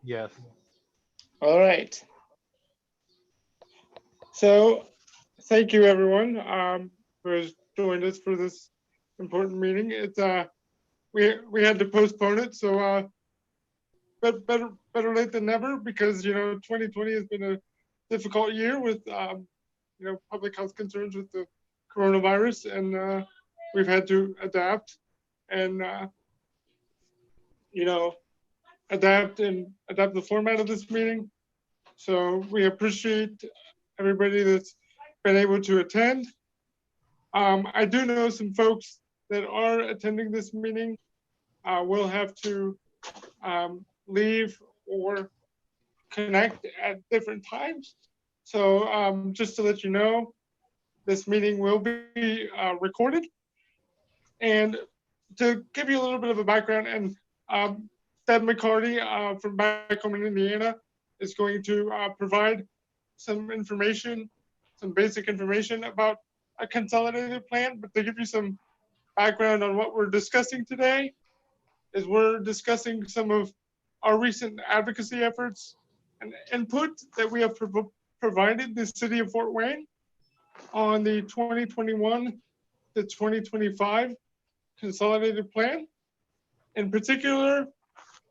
Yes. All right. So thank you everyone for joining us for this important meeting. It's we had to postpone it, so but better late than never, because 2020 has been a difficult year with public health concerns with the coronavirus, and we've had to adapt and you know adapt the format of this meeting. So we appreciate everybody that's been able to attend. I do know some folks that are attending this meeting will have to leave or connect at different times. So just to let you know, this meeting will be recorded. And to give you a little bit of a background, and Deb McCarty from back home in Indiana is going to provide some information, some basic information about a consolidated plan. But to give you some background on what we're discussing today, is we're discussing some of our recent advocacy efforts and input that we have provided the city of Fort Wayne on the 2021 to 2025 consolidated plan. In particular,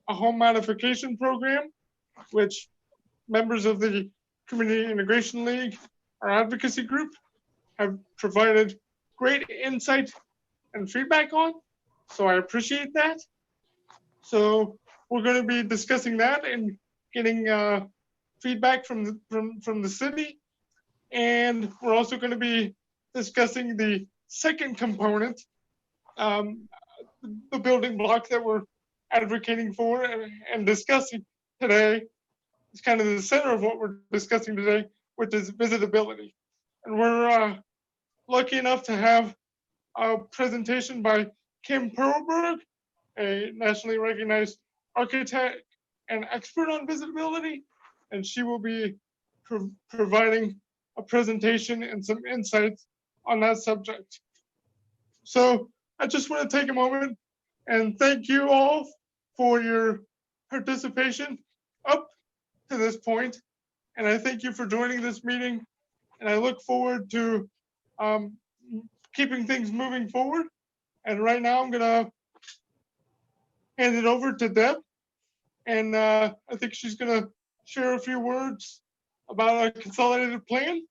a home modification program, which members of the Community Integration League, our advocacy group, have provided great insight and feedback on. So I appreciate that. So we're going to be discussing that and getting feedback from the city. And we're also going to be discussing the second component, um, the building block that we're advocating for and discussing today. It's kind of the center of what we're discussing today, which is visitability. And we're lucky enough to have a presentation by Kim Perlberg, a nationally recognized architect and expert on visitability. And she will be providing a presentation and some insights on that subject. So I just want to take a moment and thank you all for your participation up to this point. And I thank you for joining this meeting. And I look forward to um, keeping things moving forward. And right now I'm going to hand it over to Deb. And I think she's going to share a few words about a consolidated plan.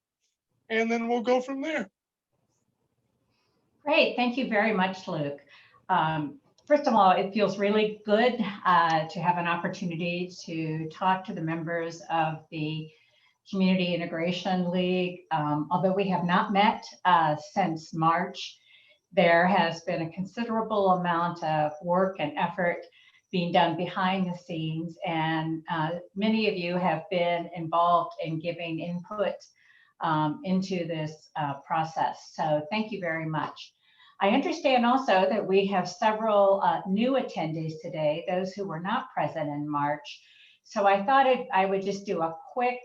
And then we'll go from there. Great, thank you very much, Luke. First of all, it feels really good to have an opportunity to talk to the members of the Community Integration League. Although we have not met since March, there has been a considerable amount of work and effort being done behind the scenes, and many of you have been involved in giving input into this process. So thank you very much. I understand also that we have several new attendees today, those who were not present in March. So I thought I would just do a quick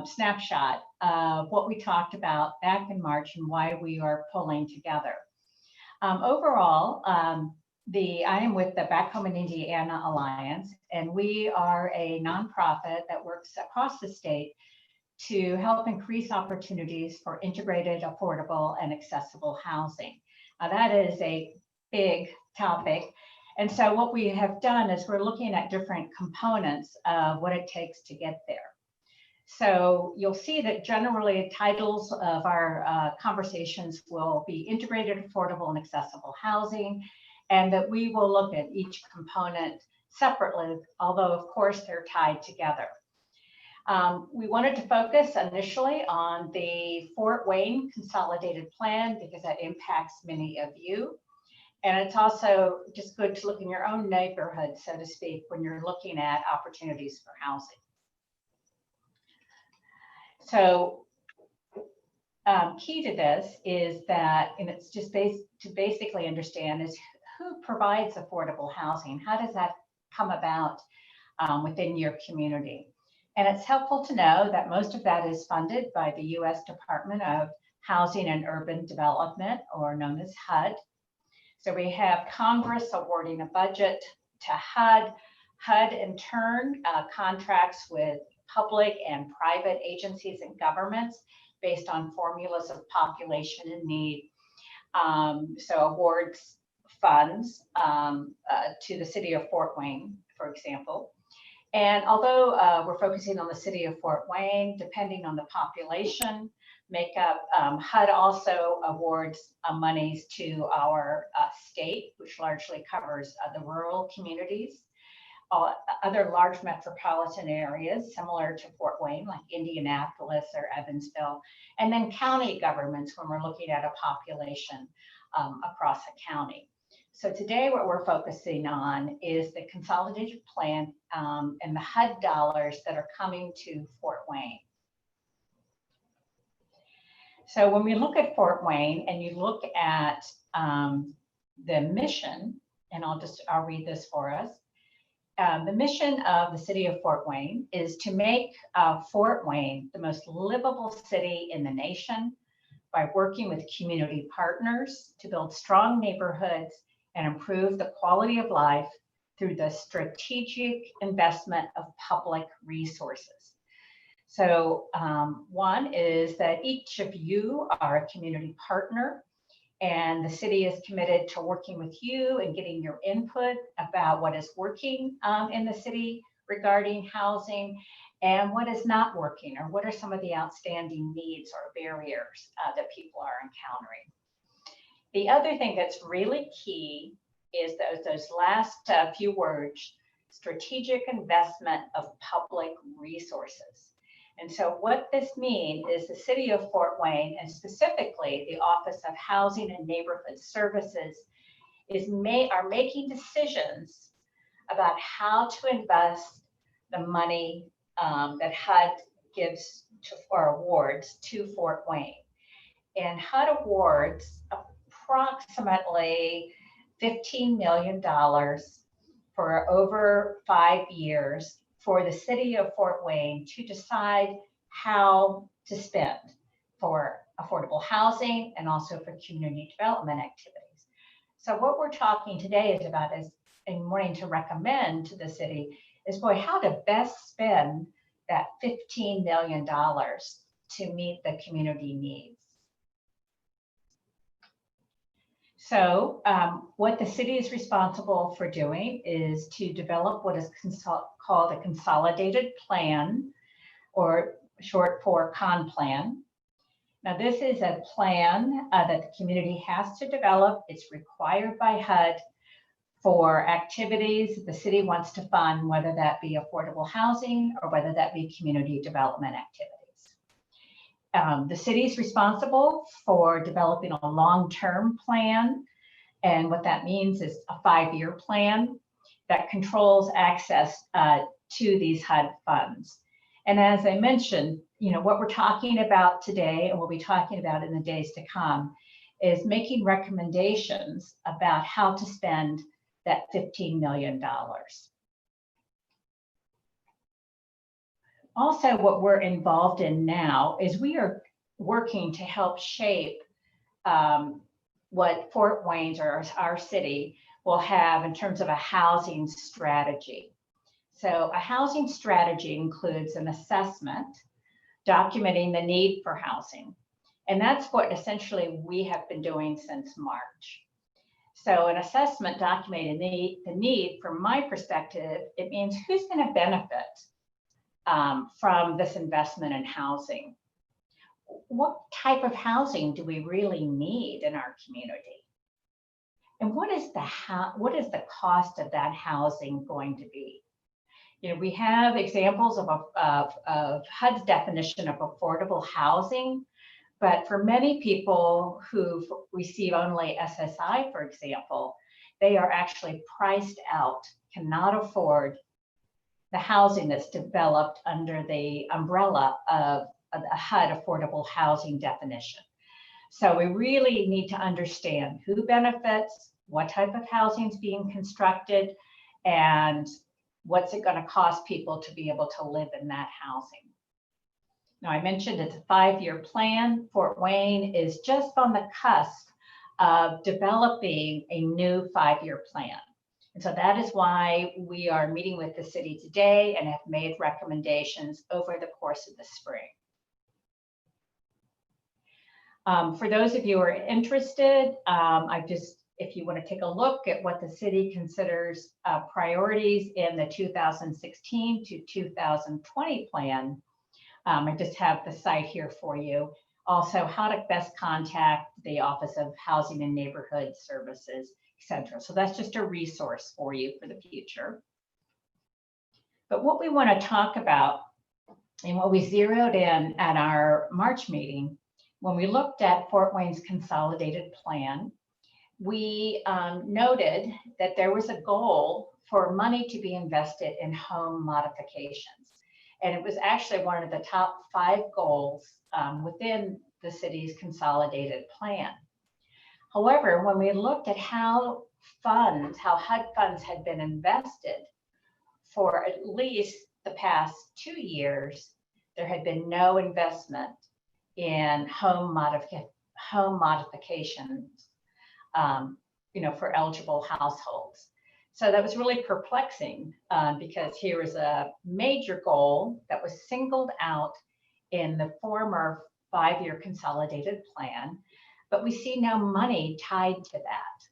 snapshot of what we talked about back in March and why we are pulling together. Overall, I am with the Back Home in Indiana Alliance, and we are a nonprofit that works across the state to help increase opportunities for integrated, affordable, and accessible housing. That is a big topic. And so what we have done is we're looking at different components of what it takes to get there. So you'll see that generally titles of our conversations will be integrated, affordable, and accessible housing, and that we will look at each component separately, although of course they're tied together. We wanted to focus initially on the Fort Wayne Consolidated Plan because that impacts many of you. And it's also just good to look in your own neighborhood, so to speak, when you're looking at opportunities for housing. So key to this is that, and it's just to basically understand is who provides affordable housing? How does that come about within your community? And it's helpful to know that most of that is funded by the U.S. Department of Housing and Urban Development, or known as HUD. So we have Congress awarding a budget to HUD. HUD in turn contracts with public and private agencies and governments based on formulas of population and need. So awards funds to the city of Fort Wayne, for example. And although we're focusing on the city of Fort Wayne, depending on the population makeup, HUD also awards monies to our state, which largely covers the rural communities, other large metropolitan areas similar to Fort Wayne, like Indianapolis or Evansville, and then county governments when we're looking at a population across a county. So today what we're focusing on is the consolidated plan and the HUD dollars that are coming to Fort Wayne. So when we look at Fort Wayne and you look at the mission, and I'll read this for us. The mission of the city of Fort Wayne is to make Fort Wayne the most livable city in the nation by working with community partners to build strong neighborhoods and improve the quality of life through the strategic investment of public resources. So one is that each of you are a community partner, and the city is committed to working with you and getting your input about what is working in the city regarding housing and what is not working, or what are some of the outstanding needs or barriers that people are encountering. The other thing that's really key is those last few words, strategic investment of public resources. And so what this means is the city of Fort Wayne, and specifically the Office of Housing and Neighborhood Services, are making decisions about how to invest the money that HUD gives or awards to Fort Wayne. And HUD awards approximately $15 million for over 5 years for the city of Fort Wayne to decide how to spend for affordable housing and also for community development activities. So what we're talking today is about and wanting to recommend to the city is, boy, how to best spend that $15 million to meet the community needs. So what the city is responsible for doing is to develop what is called a consolidated plan, or short for CONPLAN. Now this is a plan that the community has to develop. It's required by HUD for activities the city wants to fund, whether that be affordable housing or whether that be community development activities. The city is responsible for developing a long-term plan. And what that means is a 5-year plan that controls access to these HUD funds. And as I mentioned, what we're talking about today, and we'll be talking about in the days to come, is making recommendations about how to spend that $15 million. Also, what we're involved in now is we are working to help shape what Fort Wayne, or our city, will have in terms of a housing strategy. So a housing strategy includes an assessment documenting the need for housing. And that's what essentially we have been doing since March. So an assessment documenting the need, from my perspective, it means who's going to benefit from this investment in housing. What type of housing do we really need in our community? And what is the cost of that housing going to be? We have examples of HUD's definition of affordable housing, but for many people who receive only SSI, for example, they are actually priced out, cannot afford the housing that's developed under the umbrella of a HUD affordable housing definition. So we really need to understand who benefits, what type of housing is being constructed, and what's it going to cost people to be able to live in that housing. Now, I mentioned it's a 5-year plan. Fort Wayne is just on the cusp of developing a new 5-year plan. And so that is why we are meeting with the city today and have made recommendations over the course of the spring. For those of you who are interested, if you want to take a look at what the city considers priorities in the 2016 to 2020 plan, I just have the site here for you. Also, how to best contact the Office of Housing and Neighborhood Services, etc. So that's just a resource for you for the future. But what we want to talk about, and what we zeroed in at our March meeting, when we looked at Fort Wayne's consolidated plan, we noted that there was a goal for money to be invested in home modifications. And it was actually one of the top 5 goals within the city's consolidated plan. However, when we looked at how HUD funds had been invested for at least the past 2 years, there had been no investment in home modifications, for eligible households. So that was really perplexing because here was a major goal that was singled out in the former 5-year consolidated plan, but we see no money tied to that.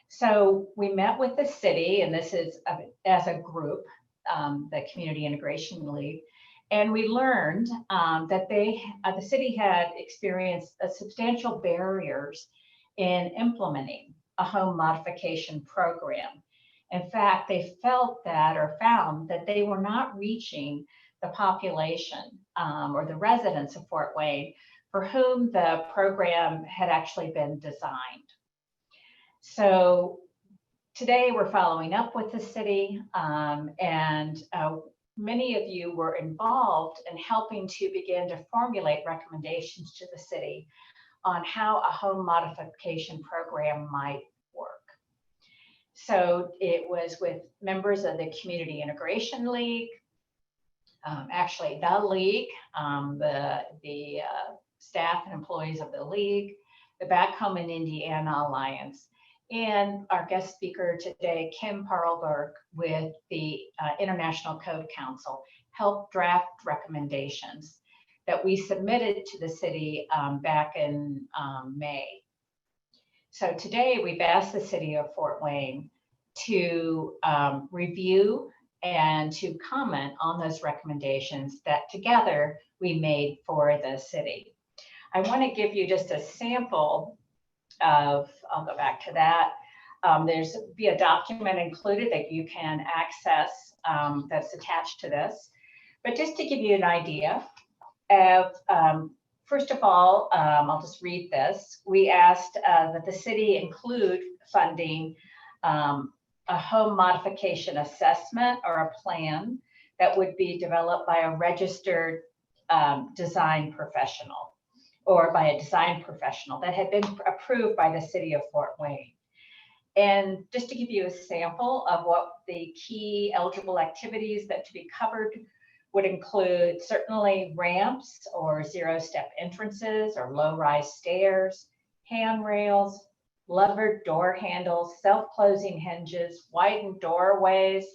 So we met with the city, and this is as a group, the Community Integration League, and we learned that the city had experienced substantial barriers in implementing a home modification program. In fact, they felt that or found that they were not reaching the population or the residents of Fort Wayne for whom the program had actually been designed. So today we're following up with the city, and many of you were involved in helping to begin to formulate recommendations to the city on how a home modification program might work. So it was with members of the Community Integration League, actually the league, the staff and employees of the league, the Back Home in Indiana Alliance, and our guest speaker today, Kim Parlberg, with the International Code Council, helped draft recommendations that we submitted to the city back in May. So today we've asked the city of Fort Wayne to review and to comment on those recommendations that together we made for the city. I want to give you just a sample of, I'll go back to that. There's be a document included that you can access that's attached to this. But just to give you an idea of, first of all, I'll just read this. We asked that the city include funding a home modification assessment or a plan that would be developed by a registered design professional or by a design professional that had been approved by the city of Fort Wayne. And just to give you a sample of what the key eligible activities that to be covered would include certainly ramps or zero-step entrances or low-rise stairs, handrails, levered door handles, self-closing hinges, widened doorways.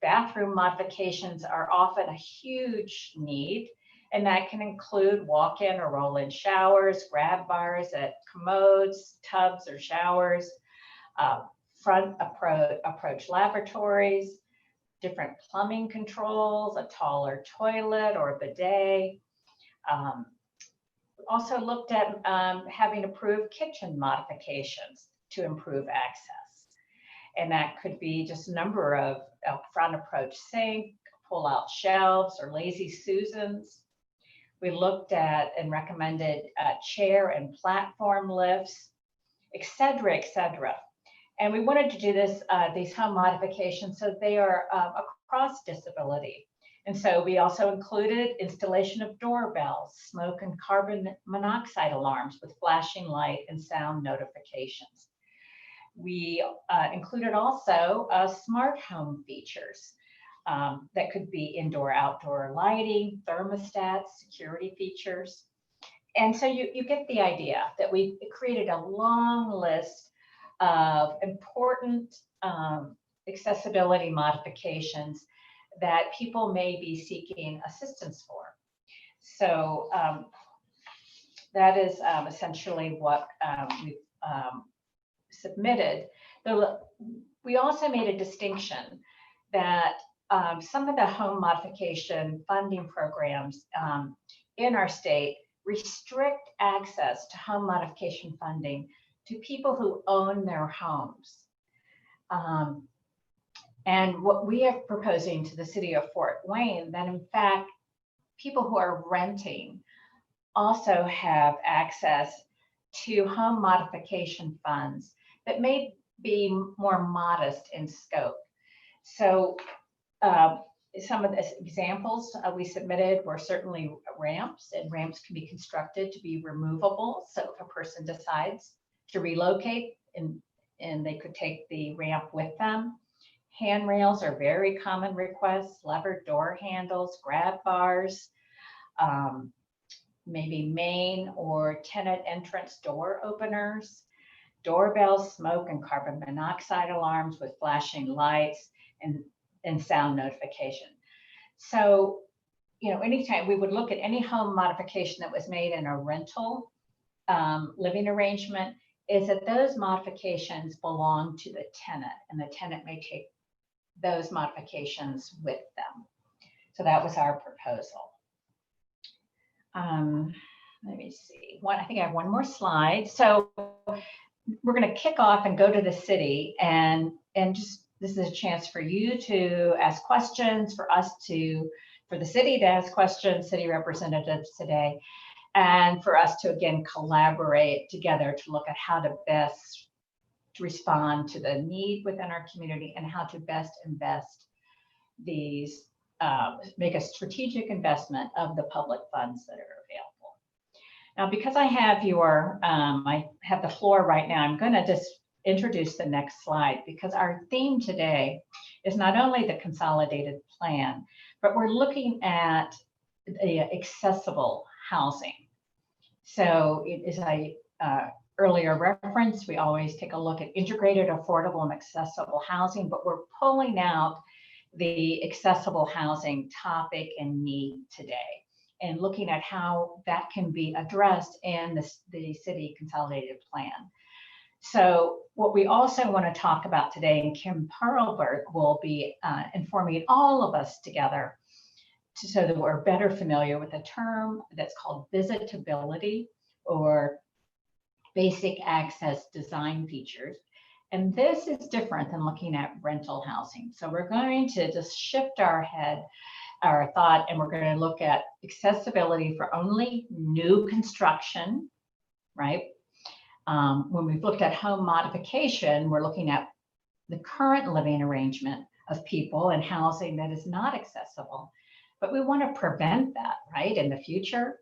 Bathroom modifications are often a huge need, and that can include walk-in or roll-in showers, grab bars at commodes, tubs or showers, front approach lavatories, different plumbing controls, a taller toilet or a bidet. Also looked at having approved kitchen modifications to improve access. And that could be just a number of front approach sink, pull out shelves or lazy Susans. We looked at and recommended chair and platform lifts, et cetera, et cetera. And we wanted to do this, these home modifications so they are across disability. And so we also included installation of doorbells, smoke and carbon monoxide alarms with flashing light and sound notifications. We included also smart home features that could be indoor-outdoor lighting, thermostats, security features. And so you get the idea that we created a long list of important accessibility modifications that people may be seeking assistance for. So that is essentially what we've submitted. We also made a distinction that some of the home modification funding programs in our state restrict access to home modification funding to people who own their homes. And what we are proposing to the city of Fort Wayne, that in fact, people who are renting also have access to home modification funds that may be more modest in scope. So some of the examples we submitted were certainly ramps, and ramps can be constructed to be removable. So if a person decides to relocate, and they could take the ramp with them. Handrails are very common requests, levered door handles, grab bars, maybe main or tenant entrance door openers, doorbells, smoke and carbon monoxide alarms with flashing lights, and sound notification. So, anytime we would look at any home modification that was made in a rental living arrangement, is that those modifications belong to the tenant, and the tenant may take those modifications with them. So that was our proposal. Let me see. I think I have one more slide. So we're going to kick off and go to the city, and just this is a chance for you to ask questions, for the city to ask questions, city representatives today, and for us to again collaborate together to look at how to best respond to the need within our community and how to best invest these, make a strategic investment of the public funds that are available. Now, because I have I have the floor right now, I'm going to just introduce the next slide, because our theme today is not only the consolidated plan, but we're looking at the accessible housing. So as I earlier referenced, we always take a look at integrated, affordable, and accessible housing, but we're pulling out the accessible housing topic and need today, and looking at how that can be addressed in the city consolidated plan. So what we also want to talk about today, and Kim Perlberg will be informing all of us together so that we're better familiar with a term that's called visitability, or basic access design features. And this is different than looking at rental housing. So we're going to just shift our thought, and we're going to look at accessibility for only new construction, right? When we've looked at home modification, we're looking at the current living arrangement of people and housing that is not accessible. But we want to prevent that, right? In the future,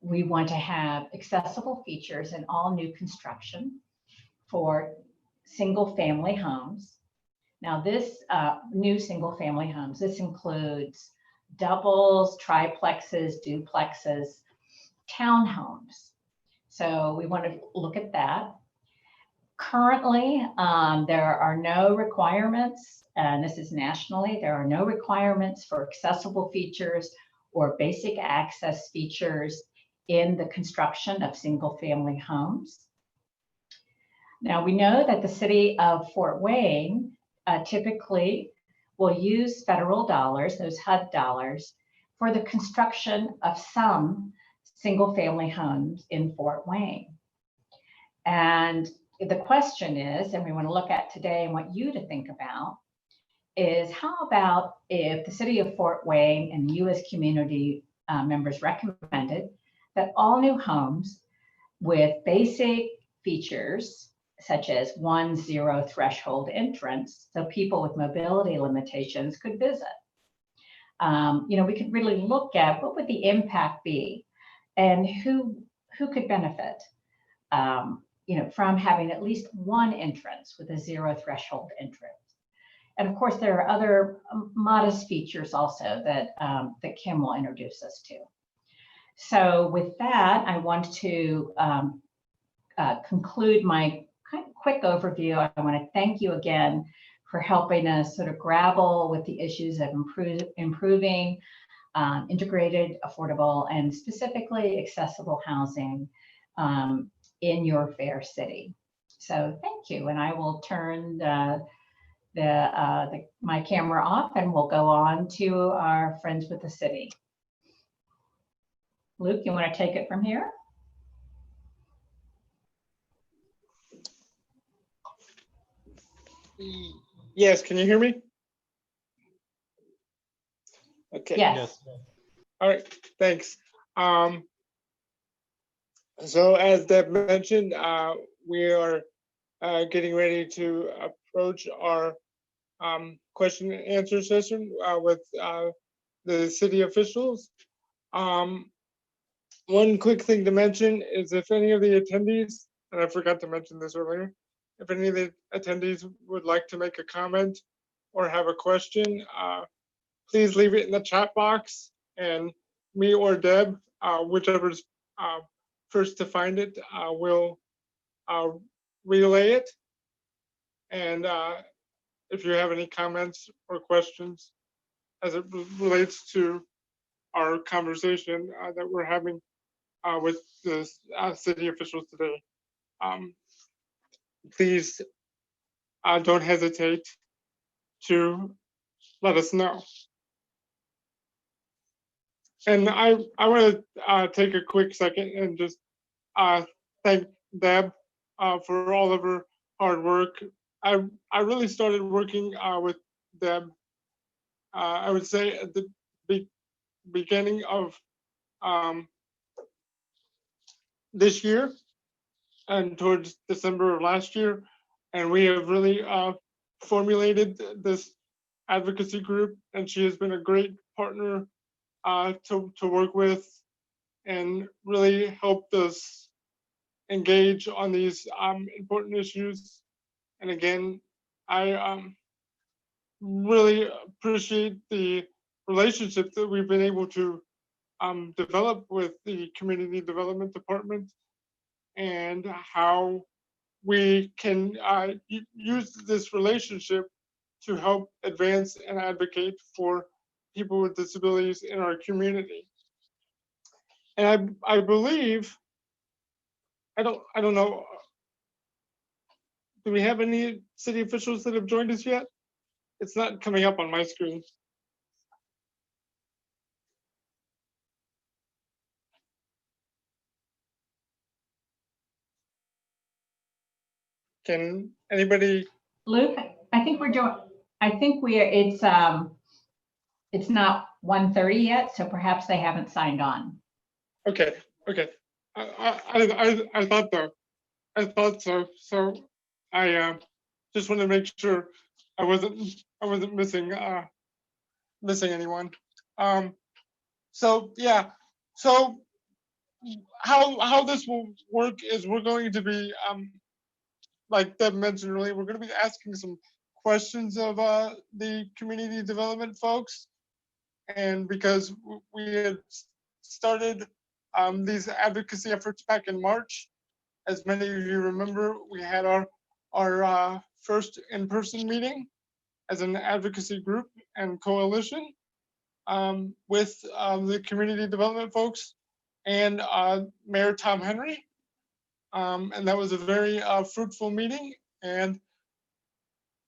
we want to have accessible features in all new construction for single family homes. Now this new single family homes, this includes doubles, triplexes, duplexes, townhomes. So we want to look at that. Currently, there are no requirements, and this is nationally, there are no requirements for accessible features or basic access features in the construction of single family homes. Now we know that the city of Fort Wayne typically will use federal dollars, those HUD dollars, for the construction of some single family homes in Fort Wayne. And the question is, and we want to look at today and want you to think about, is how about if the city of Fort Wayne and you as community members recommended that all new homes with basic features such as 1-0 threshold entrance, so people with mobility limitations could visit. We could really look at what would the impact be, and who could benefit from having at least one entrance with a 0 threshold entrance. And of course, there are other modest features also that Kim will introduce us to. So with that, I want to conclude my quick overview, I want to thank you again for helping us sort of grapple with the issues of improving integrated, affordable, and specifically accessible housing in your fair city. So thank you, and I will turn my camera off, and we'll go on to our friends with the city. Luke, you want to take it from here? Yes, can you hear me? Okay. Yes. All right, thanks. So as Deb mentioned, we are getting ready to approach our question and answer session with the city officials. One quick thing to mention is if any of the attendees, and I forgot to mention this earlier, if any of the attendees would like to make a comment or have a question, please leave it in the chat box, and me or Deb, whichever's first to find it, will relay it. And if you have any comments or questions as it relates to our conversation that we're having with the city officials today, please don't hesitate to let us know. And I want to take a quick second and just thank Deb for all of her hard work. I really started working with Deb, I would say at the beginning of this year and towards December of last year. And we have really formulated this advocacy group, and she has been a great partner to work with and really helped us engage on these important issues. And again, I really appreciate the relationship that we've been able to develop with the Community Development Department and how we can use this relationship to help advance and advocate for people with disabilities in our community. And I believe, I don't know, do we have any city officials that have joined us yet? It's not coming up on my screen. Can anybody? Luke, I think we're doing, it's not 1:30 yet, so perhaps they haven't signed on. Okay. I thought though. I thought so. So I just wanted to make sure I wasn't missing anyone. So yeah. So how this will work is we're going to be like Deb mentioned earlier, we're going to be asking some questions of the community development folks, and because we had started these advocacy efforts back in March, as many of you remember, we had our first in-person meeting as an advocacy group and coalition with the community development folks and Mayor Tom Henry. And that was a very fruitful meeting. And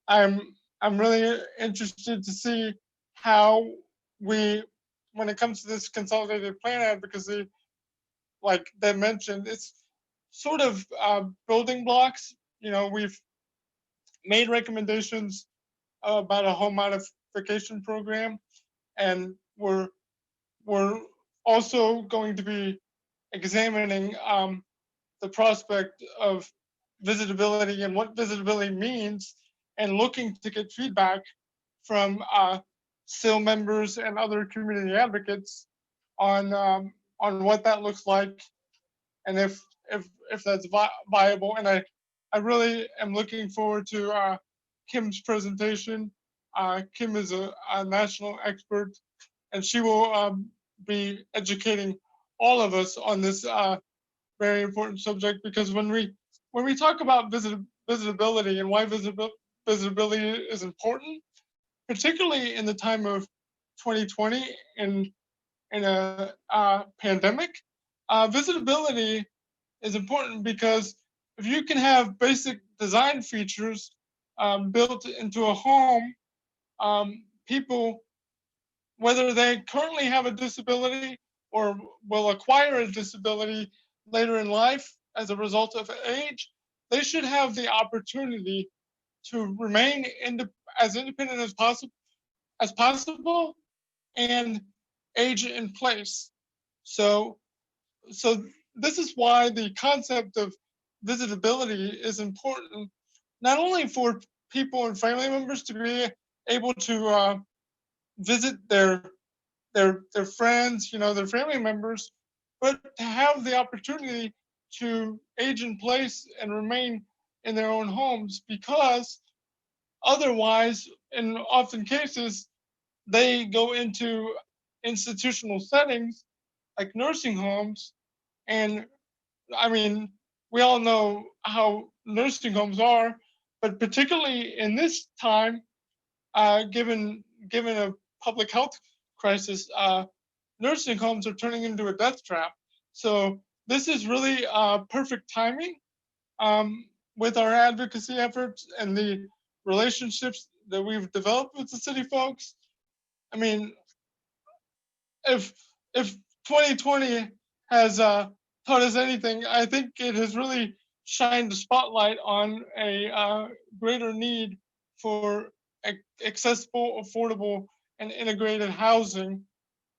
I'm really interested to see how we, when it comes to this consolidated plan advocacy, like they mentioned, it's sort of building blocks. You know, we've made recommendations about a home modification program, and we're also going to be examining the prospect of visitability and what visitability means, and looking to get feedback from SIL members and other community advocates on what that looks like, and if that's viable. And I really am looking forward to Kim's presentation. Kim is a national expert, and she will be educating all of us on this very important subject, because when we talk about visitability and why visitability is important, particularly in the time of 2020 and in a pandemic. Visitability is important because if you can have basic design features built into a home, people, whether they currently have a disability or will acquire a disability later in life as a result of age, they should have the opportunity to remain as independent as possible and age in place. So this is why the concept of visitability is important, not only for people and family members to be able to visit their friends, their family members, but to have the opportunity to age in place and remain in their own homes, because otherwise, in often cases, they go into institutional settings like nursing homes. And I mean, we all know how nursing homes are, but particularly in this time, given a public health crisis, nursing homes are turning into a death trap. So this is really perfect timing with our advocacy efforts and the relationships that we've developed with the city folks. I mean, if 2020 has taught us anything, I think it has really shined the spotlight on a greater need for accessible, affordable, and integrated housing.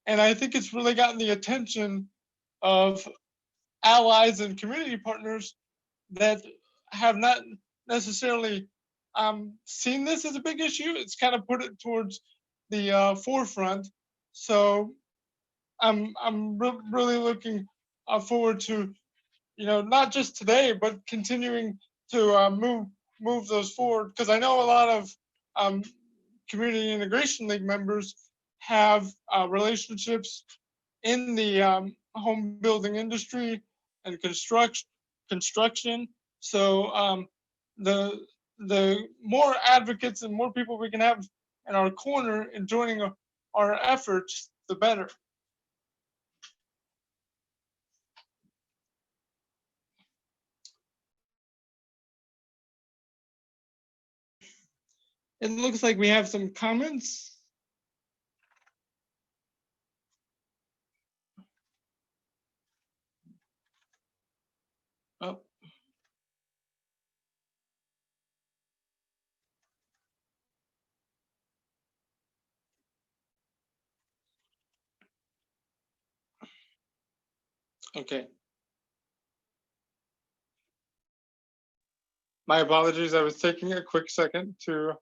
And I think it's really gotten the attention of allies and community partners that have not necessarily seen this as a big issue. It's kind of put it towards the forefront. So I'm really looking forward to, not just today, but continuing to move those forward, because I know a lot of Community Integration League members have relationships in the home building industry and construction. So the more advocates and more people we can have in our corner and joining our efforts, the better. It looks like we have some comments. Oh. Okay. My apologies. I was taking a quick second to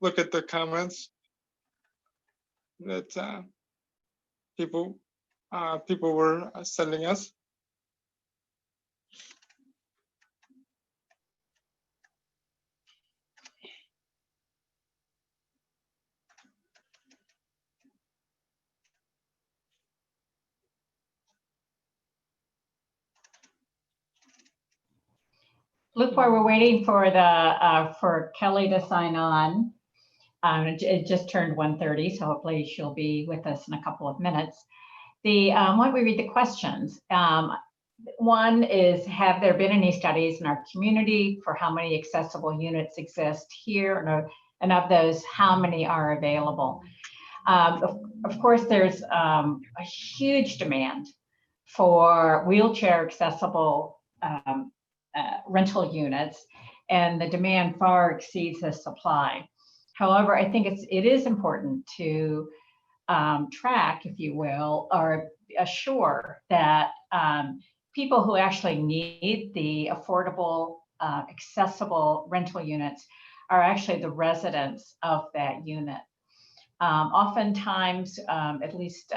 look at the comments that people were sending us. Luke, while we're waiting for for Kelly to sign on, it just turned 1:30, so hopefully she'll be with us in a couple of minutes. Why don't we read the questions? One is, have there been any studies in our community for how many accessible units exist here? And of those, how many are available? Of course, there's a huge demand for wheelchair accessible rental units, and the demand far exceeds the supply. However, I think it is important to track, if you will, or assure that people who actually need the affordable, accessible rental units are actually the residents of that unit. Oftentimes, at least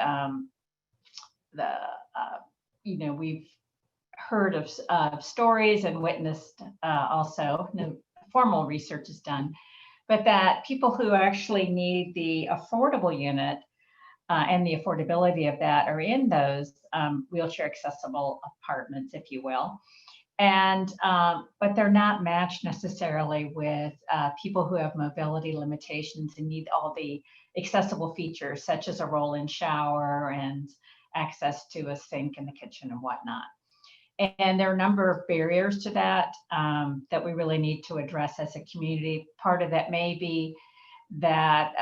we've heard of stories and witnessed also, no formal research is done, but that people who actually need the affordable unit and the affordability of that are in those wheelchair accessible apartments, if you will. And but they're not matched necessarily with people who have mobility limitations and need all the accessible features, such as a roll-in shower and access to a sink in the kitchen and whatnot. And there are a number of barriers to that that we really need to address as a community. Part of that may be that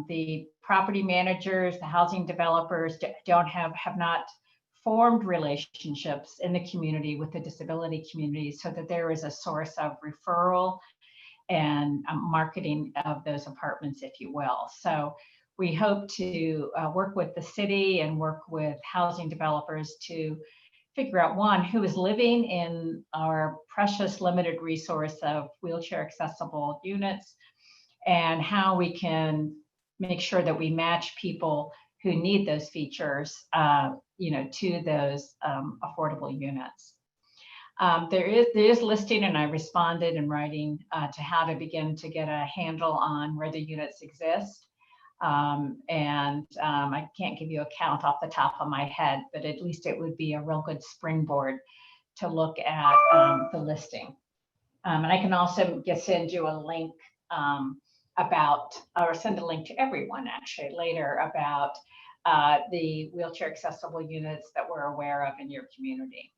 the property managers, the housing developers have not formed relationships in the community with the disability community so that there is a source of referral and marketing of those apartments, if you will. So we hope to work with the city and work with housing developers to figure out, one, who is living in our precious limited resource of wheelchair accessible units, and how we can make sure that we match people who need those features, to those affordable units. There is listing, and I responded in writing to how to begin to get a handle on where the units exist. I can't give you a count off the top of my head, but at least it would be a real good springboard to look at the listing. And I can also send you a link or send a link to everyone actually later about the wheelchair accessible units that we're aware of in your community.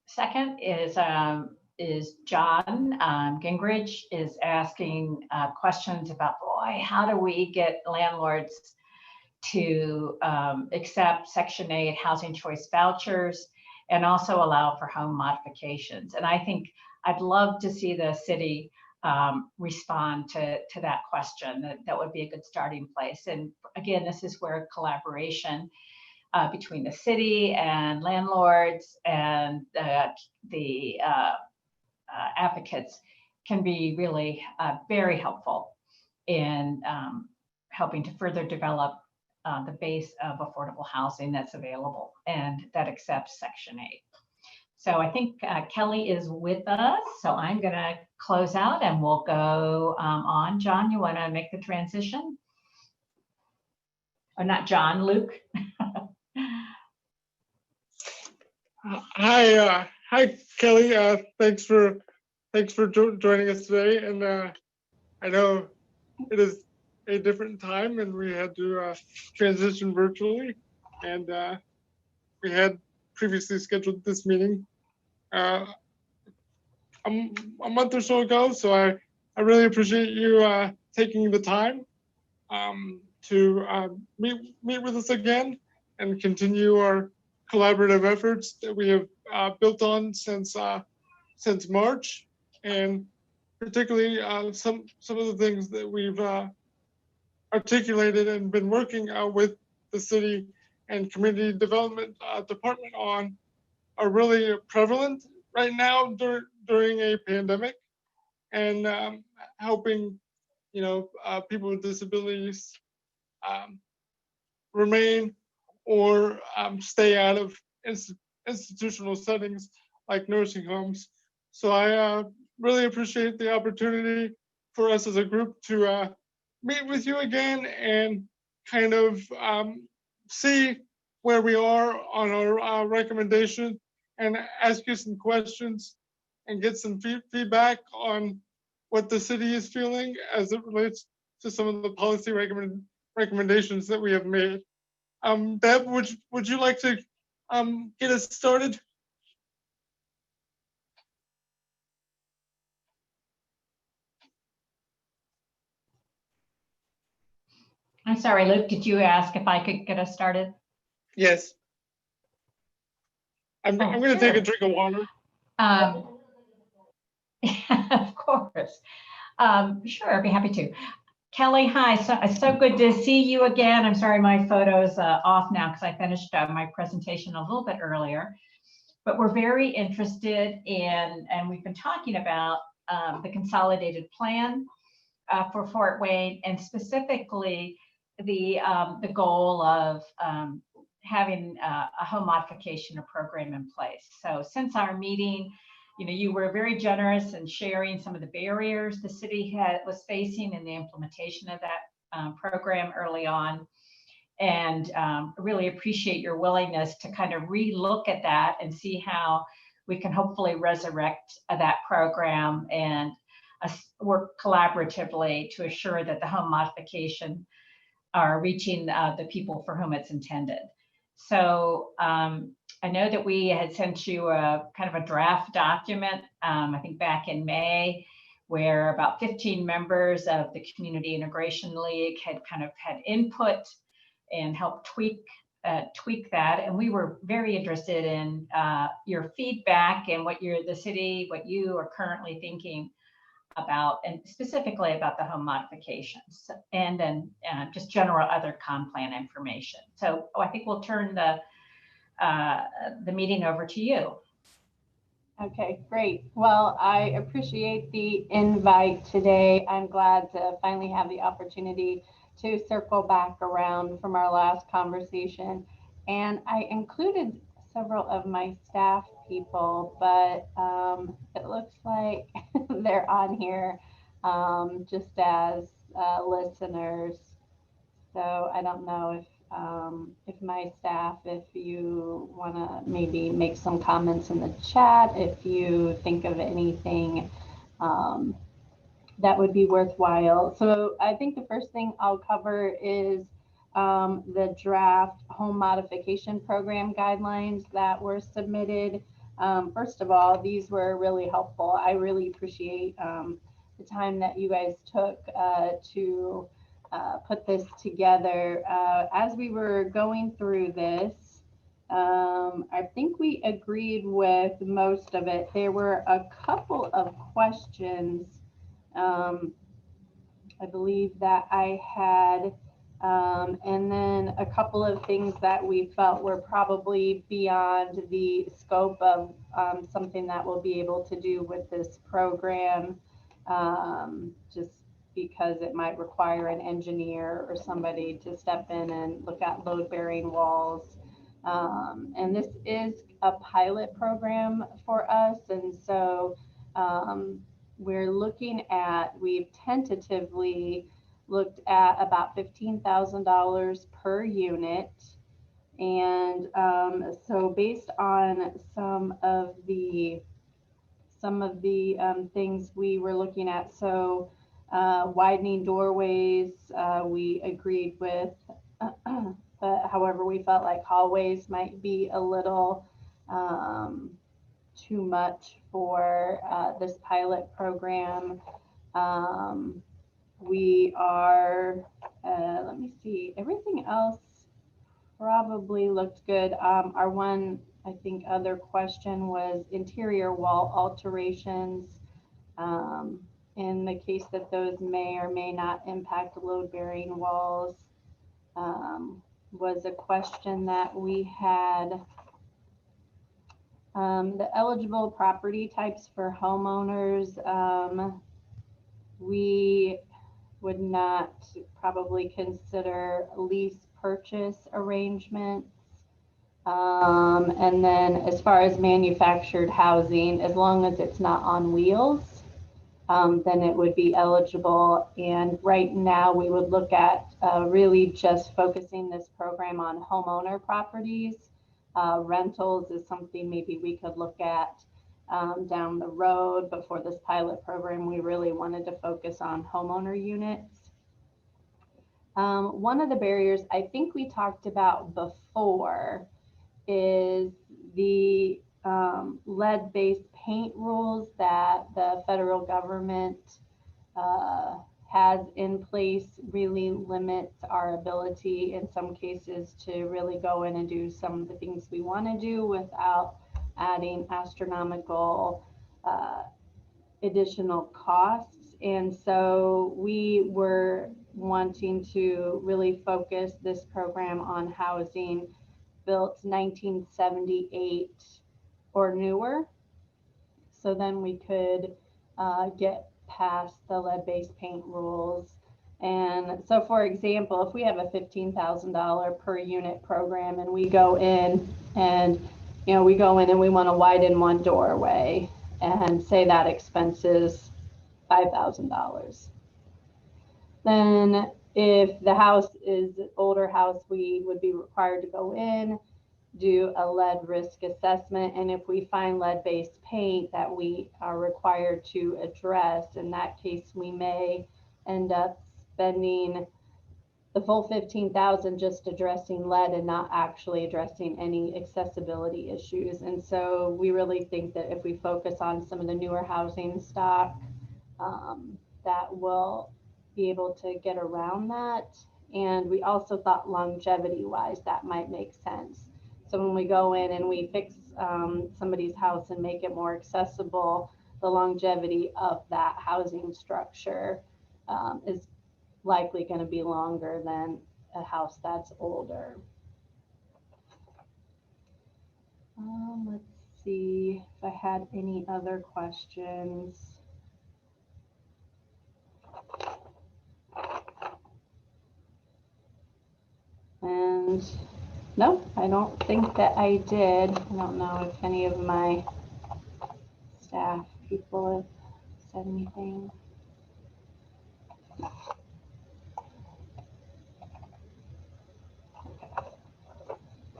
Second is John Gingrich is asking questions about, boy, how do we get landlords to accept Section 8 housing choice vouchers and also allow for home modifications? And I think I'd love to see the city respond to that question. That would be a good starting place. And again, this is where collaboration between the city and landlords and the advocates can be really very helpful in helping to further develop the base of affordable housing that's available and that accepts Section 8. So I think Kelly is with us. So I'm going to close out and we'll go on. John, you want to make the transition? Or not John, Luke. Hi, Kelly. Thanks for joining us today. And I know it is a different time, and we had to transition virtually. And we had previously scheduled this meeting a month or so ago. So I really appreciate you taking the time to meet with us again and continue our collaborative efforts that we have built on since March, and particularly some of the things that we've articulated and been working with the city and community development department on are really prevalent right now during a pandemic, and helping people with disabilities remain or stay out of institutional settings like nursing homes. So I really appreciate the opportunity for us as a group to meet with you again and kind of see where we are on our recommendation and ask you some questions and get some feedback on what the city is feeling as it relates to some of the policy recommendations that we have made. Deb, would you like to get us started? I'm sorry, Luke, did you ask if I could get us started? Yes. I'm going to take a drink of water. Of course. Sure, I'd be happy to. Kelly, hi. So good to see you again. I'm sorry my photo's off now because I finished my presentation a little bit earlier. But we're very interested in, and we've been talking about the consolidated plan for Fort Wayne, and specifically the goal of having a home modification program in place. So since our meeting, you were very generous in sharing some of the barriers the city was facing in the implementation of that program early on. And really appreciate your willingness to kind of re-look at that and see how we can hopefully resurrect that program and work collaboratively to assure that the home modification are reaching the people for whom it's intended. So I know that we had sent you a kind of a draft document, I think back in May, where about 15 members of the Community Integration League had kind of had input and helped tweak that. And we were very interested in your feedback and what the city, what you are currently thinking about, and specifically about the home modifications and then just general other comp plan information. So I think we'll turn the meeting over to you. Okay, great. Well, I appreciate the invite today. I'm glad to finally have the opportunity to circle back around from our last conversation. And I included several of my staff people, but it looks like they're on here just as listeners. So I don't know if my staff, if you want to maybe make some comments in the chat, if you think of anything that would be worthwhile. So I think the first thing I'll cover is the draft home modification program guidelines that were submitted. First of all, these were really helpful. I really appreciate the time that you guys took to put this together. As we were going through this, I think we agreed with most of it. There were a couple of questions I believe that I had, and then a couple of things that we felt were probably beyond the scope of something that we'll be able to do with this program, just because it might require an engineer or somebody to step in and look at load-bearing walls. And this is a pilot program for us, and so we've tentatively looked at about $15,000 per unit. And so based on some of the things we were looking at, so widening doorways, we agreed with, but however, we felt like hallways might be a little too much for this pilot program. We are, let me see, everything else probably looked good. Our one, I think, other question was interior wall alterations. In the case that those may or may not impact load-bearing walls, was a question that we had. The eligible property types for homeowners, we would not probably consider lease purchase arrangements. And then as far as manufactured housing, as long as it's not on wheels, then it would be eligible. And right now we would look at really just focusing this program on homeowner properties. Rentals is something maybe we could look at down the road, but for this pilot program, we really wanted to focus on homeowner units. One of the barriers I think we talked about before is the lead-based paint rules that the federal government has in place really limits our ability in some cases to really go in and do some of the things we want to do without adding astronomical additional costs. And so we were wanting to really focus this program on housing built 1978 or newer. So then we could get past the lead-based paint rules. And so for example, if we have a $15,000 per unit program and we go in and we want to widen one doorway and say that expense is $5,000. Then if the house is an older house, we would be required to go in, do a lead risk assessment. And if we find lead-based paint that we are required to address, in that case, we may end up spending the full 15,000 just addressing lead and not actually addressing any accessibility issues. And so we really think that if we focus on some of the newer housing stock, that will be able to get around that. And we also thought longevity wise, that might make sense. So when we go in and we fix somebody's house and make it more accessible, the longevity of that housing structure is likely going to be longer than a house that's older. Let's see if I had any other questions. And no, I don't think that I did. I don't know if any of my staff people have said anything.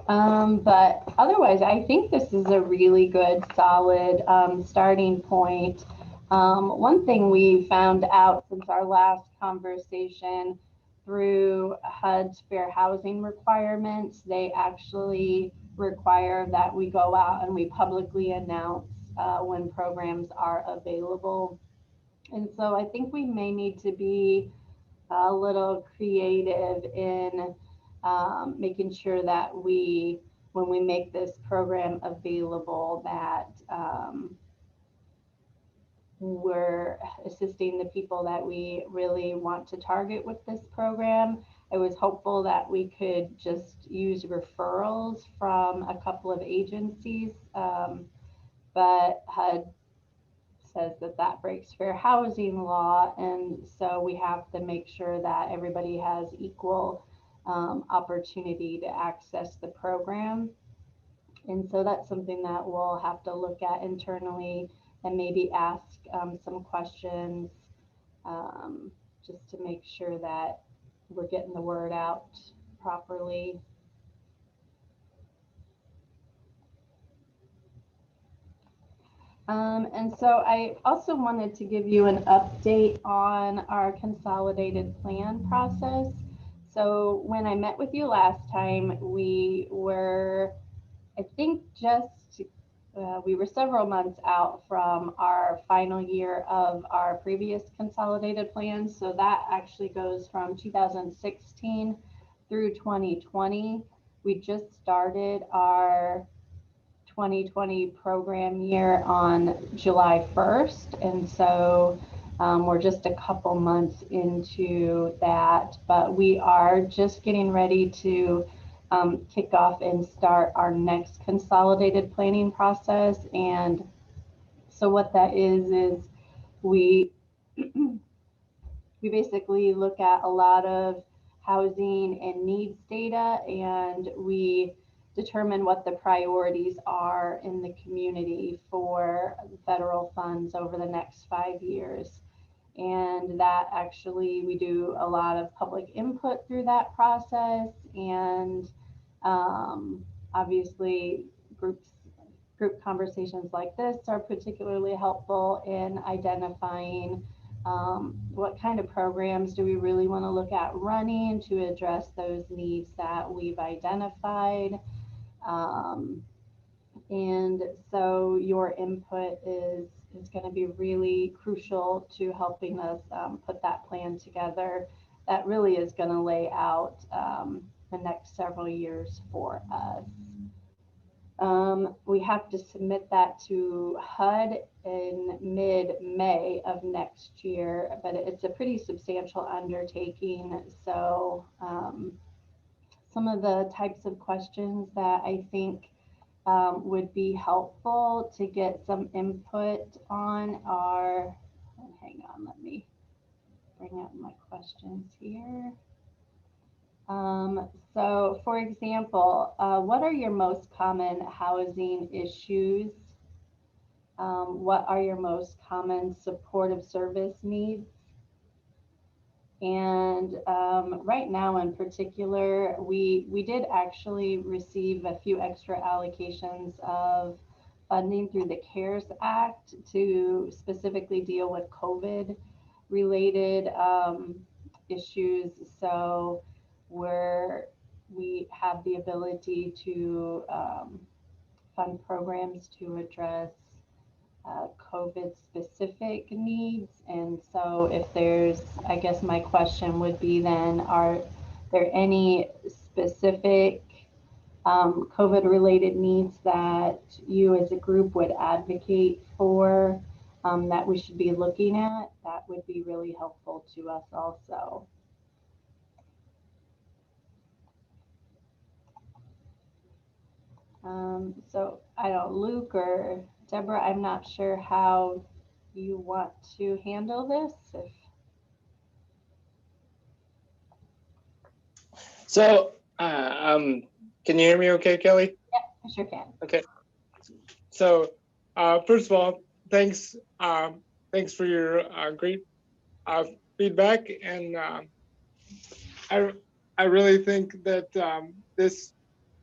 But otherwise, I think this is a really good, solid starting point. One thing we found out since our last conversation, through HUD's fair housing requirements, they actually require that we go out and we publicly announce when programs are available. And so I think we may need to be a little creative in making sure that we, when we make this program available, that we're assisting the people that we really want to target with this program. I was hopeful that we could just use referrals from a couple of agencies, but HUD says that that breaks fair housing law, and so we have to make sure that everybody has equal opportunity to access the program. And so that's something that we'll have to look at internally and maybe ask some questions just to make sure that we're getting the word out properly. And so I also wanted to give you an update on our consolidated plan process. So when I met with you last time, we were, I think, we were several months out from our final year of our previous consolidated plan. So that actually goes from 2016 through 2020. We just started our 2020 program year on July 1st. And so we're just a couple months into that, but we are just getting ready to kick off and start our next consolidated planning process. And so what that is we we basically look at a lot of housing and needs data, and we determine what the priorities are in the community for federal funds over the next 5 years. And that actually, we do a lot of public input through that process, and obviously group conversations like this are particularly helpful in identifying what kind of programs do we really want to look at running to address those needs that we've identified. And so your input is going to be really crucial to helping us put that plan together. That really is going to lay out the next several years for us. We have to submit that to HUD in mid-May of next year, but it's a pretty substantial undertaking. So some of the types of questions that I think would be helpful to get some input on are, hang on, let me bring up my questions here. So for example, what are your most common housing issues? What are your most common supportive service needs? And right now in particular, we did actually receive a few extra allocations of funding through the CARES Act to specifically deal with COVID related issues. So we have the ability to fund programs to address COVID specific needs. And so if there's, I guess my question would be then, are there any specific COVID related needs that you as a group would advocate for that we should be looking at? That would be really helpful to us also. So I don't, Luke or Deborah, I'm not sure how you want to handle this. So, can you hear me okay, Kelly? Yeah, I sure can. Okay. So, first of all, thanks for your great feedback, and I really think that this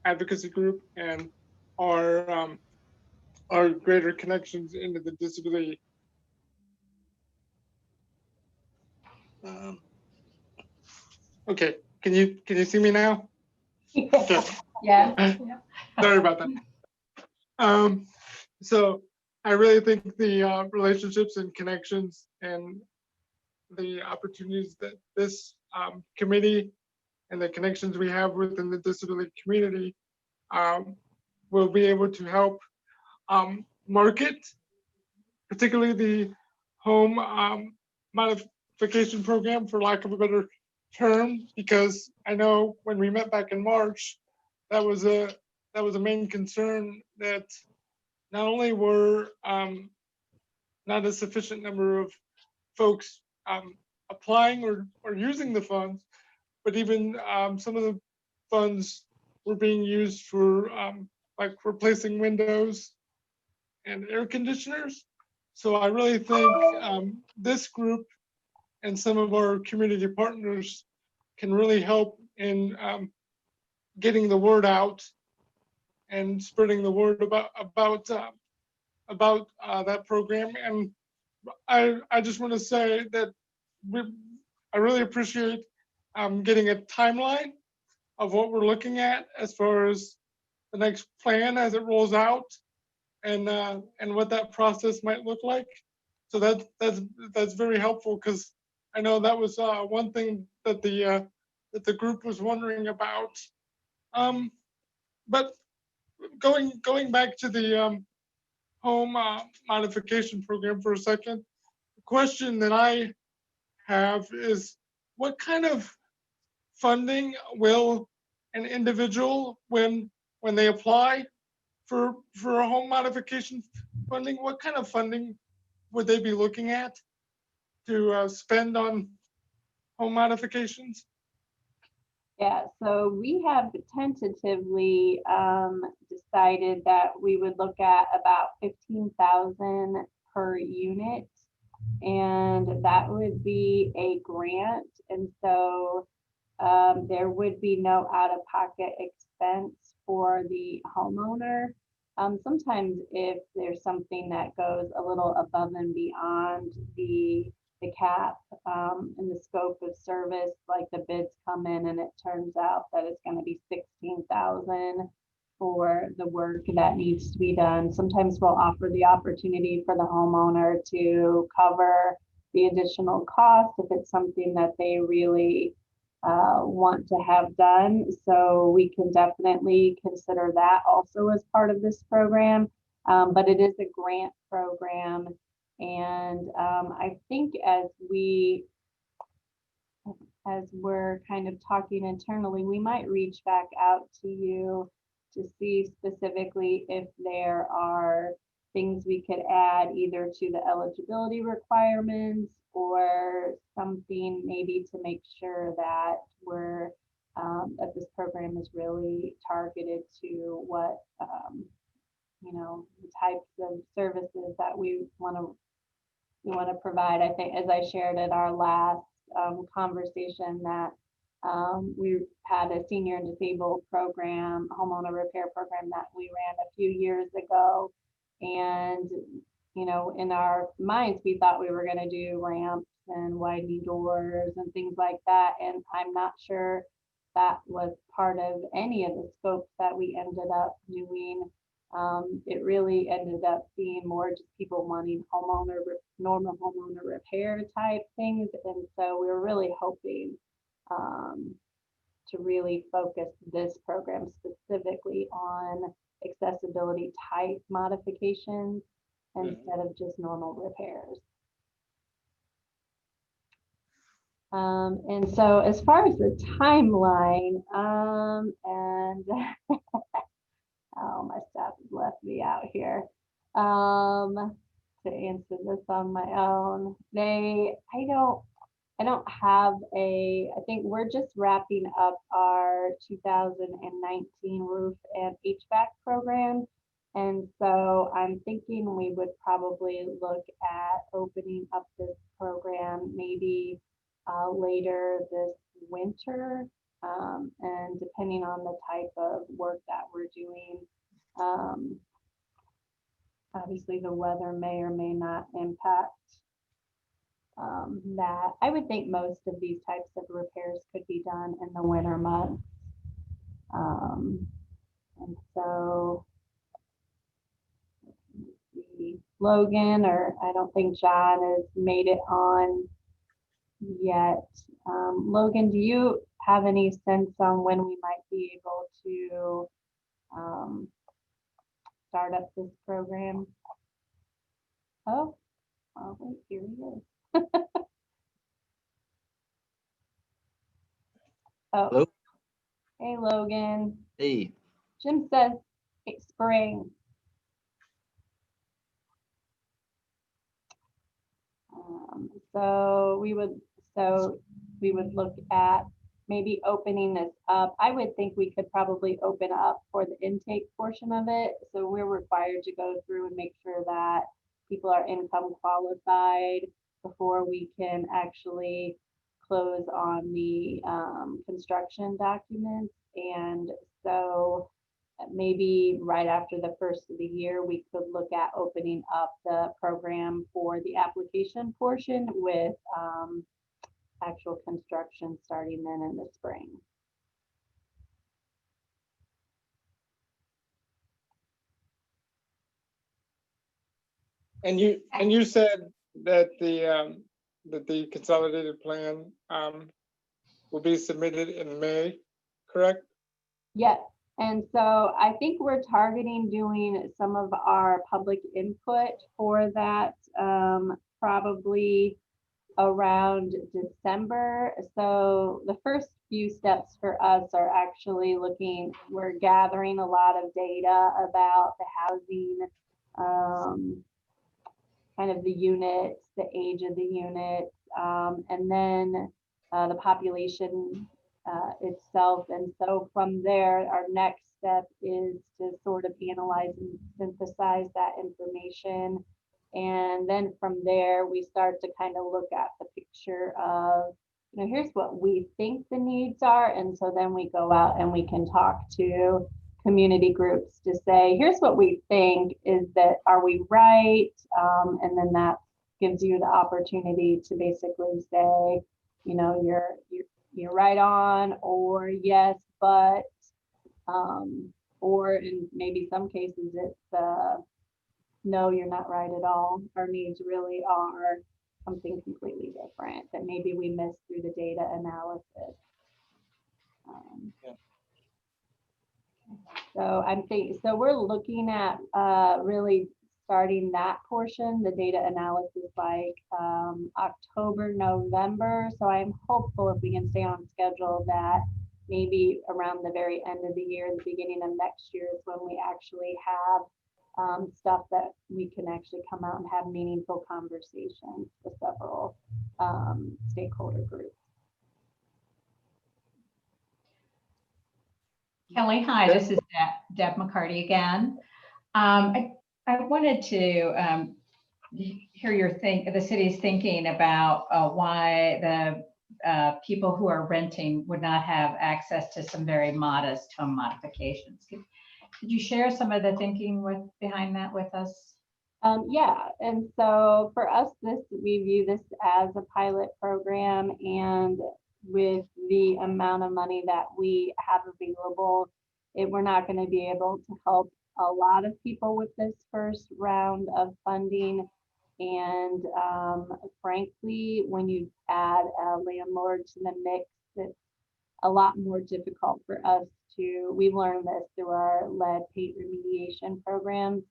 advocacy group and our greater connections into the disability okay, can you see me now? Okay. Yeah. Sorry about that. So I really think the relationships and connections and the opportunities that this committee and the connections we have within the disability community will be able to help market, particularly the home modification program, for lack of a better term, because I know when we met back in March, that was a main concern, that not only were not a sufficient number of folks applying or using the funds, but even some of the funds were being used for like replacing windows and air conditioners. So I really think this group and some of our community partners can really help in getting the word out and spreading the word about that program. And I just want to say that I really appreciate getting a timeline of what we're looking at as far as the next plan as it rolls out, and what that process might look like. So that's very helpful, because I know that was one thing that the group was wondering about. But going back to the home modification program for a second, the question that I have is, what kind of funding will an individual, when they apply for a home modification funding, what kind of funding would they be looking at to spend on home modifications? Yeah, so we have tentatively decided that we would look at about 15,000 per unit, and that would be a grant. And so there would be no out-of-pocket expense for the homeowner. Sometimes if there's something that goes a little above and beyond the cap in the scope of service, like the bids come in and it turns out that it's going to be 16,000 for the work that needs to be done. Sometimes we'll offer the opportunity for the homeowner to cover the additional cost if it's something that they really want to have done. So we can definitely consider that also as part of this program. But it is a grant program. And I think as we're kind of talking internally, we might reach back out to you to see specifically if there are things we could add either to the eligibility requirements or something maybe to make sure that that this program is really targeted to what the types of services that we want to provide. I think, as I shared at our last conversation that we had a senior and disabled program, homeowner repair program that we ran a few years ago. And, you know, in our minds, we thought we were going to do ramps and widening doors and things like that. And I'm not sure that was part of any of the scopes that we ended up doing. It really ended up being more just people wanting normal homeowner repair type things. And so we were really hoping to really focus this program specifically on accessibility type modifications instead of just normal repairs. And so as far as the timeline, and oh, my staff has left me out here to answer this on my own. I don't have I think we're just wrapping up our 2019 roof and HVAC program. And so I'm thinking we would probably look at opening up this program maybe later this winter. And depending on the type of work that we're doing, obviously the weather may or may not impact that. I would think most of these types of repairs could be done in the winter months. And so Logan, or I don't think John has made it on yet. Logan, do you have any sense on when we might be able to start up this program? Oh, wait, here he is. Oh, Hello? hey, Logan. Hey, Jim says it's spring. So we would look at maybe opening this up. I would think we could probably open up for the intake portion of it. So we're required to go through and make sure that people are income qualified before we can actually close on the construction documents. And so maybe right after the first of the year, we could look at opening up the program for the application portion with actual construction starting then in the spring. And you said that the consolidated plan will be submitted in May, correct? Yes. And so I think we're targeting doing some of our public input for that probably around December. So the first few steps for us are actually we're gathering a lot of data about the housing, kind of the units, the age of the units, and then the population itself. And so from there, our next step is to sort of analyze and synthesize that information. And then from there, we start to kind of look at the picture of, you know, here's what we think the needs are. And so then we go out and we can talk to community groups to say, here's what we think, is that, are we right? And then that gives you the opportunity to basically say, you know, you're right on, or yes, but, or in maybe some cases it's no, you're not right at all. Our needs really are something completely different that maybe we missed through the data analysis. So I'm thinking, so we're looking at really starting that portion, the data analysis, like October, November. So I'm hopeful if we can stay on schedule that maybe around the very end of the year, the beginning of next year is when we actually have stuff that we can actually come out and have meaningful conversations with several stakeholder groups. Kelly, hi, this is Deb McCarty again. I wanted to hear the city's thinking about why people who are renting would not have access to some very modest home modifications. Could you share some of the thinking behind that with us? Yeah, and so for us, we view this as a pilot program, and with the amount of money that we have available, we're not going to be able to help a lot of people with this first round of funding. And frankly, when you add a landlord to the mix, it's a lot more difficult for us to, we've learned this through our lead paint remediation programs,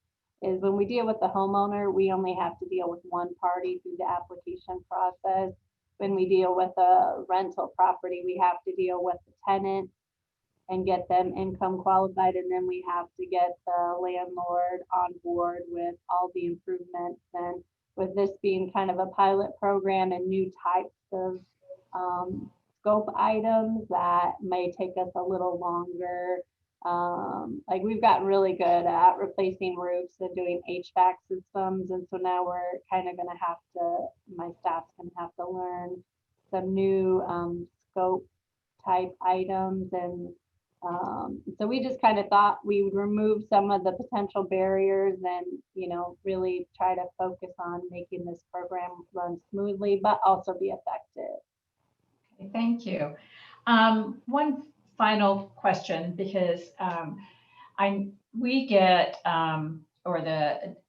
is when we deal with the homeowner, we only have to deal with one party through the application process. When we deal with a rental property, we have to deal with the tenant and get them income qualified, and then we have to get the landlord on board with all the improvements. And with this being kind of a pilot program and new types of scope items, that may take us a little longer. Like we've gotten really good at replacing roofs and doing HVAC systems, and so now we're kind of going to have to, my staff's going to have to learn some new scope type items. And so we just kind of thought we would remove some of the potential barriers and, you know, really try to focus on making this program run smoothly, but also be effective. Okay, thank you. One final question, because we get,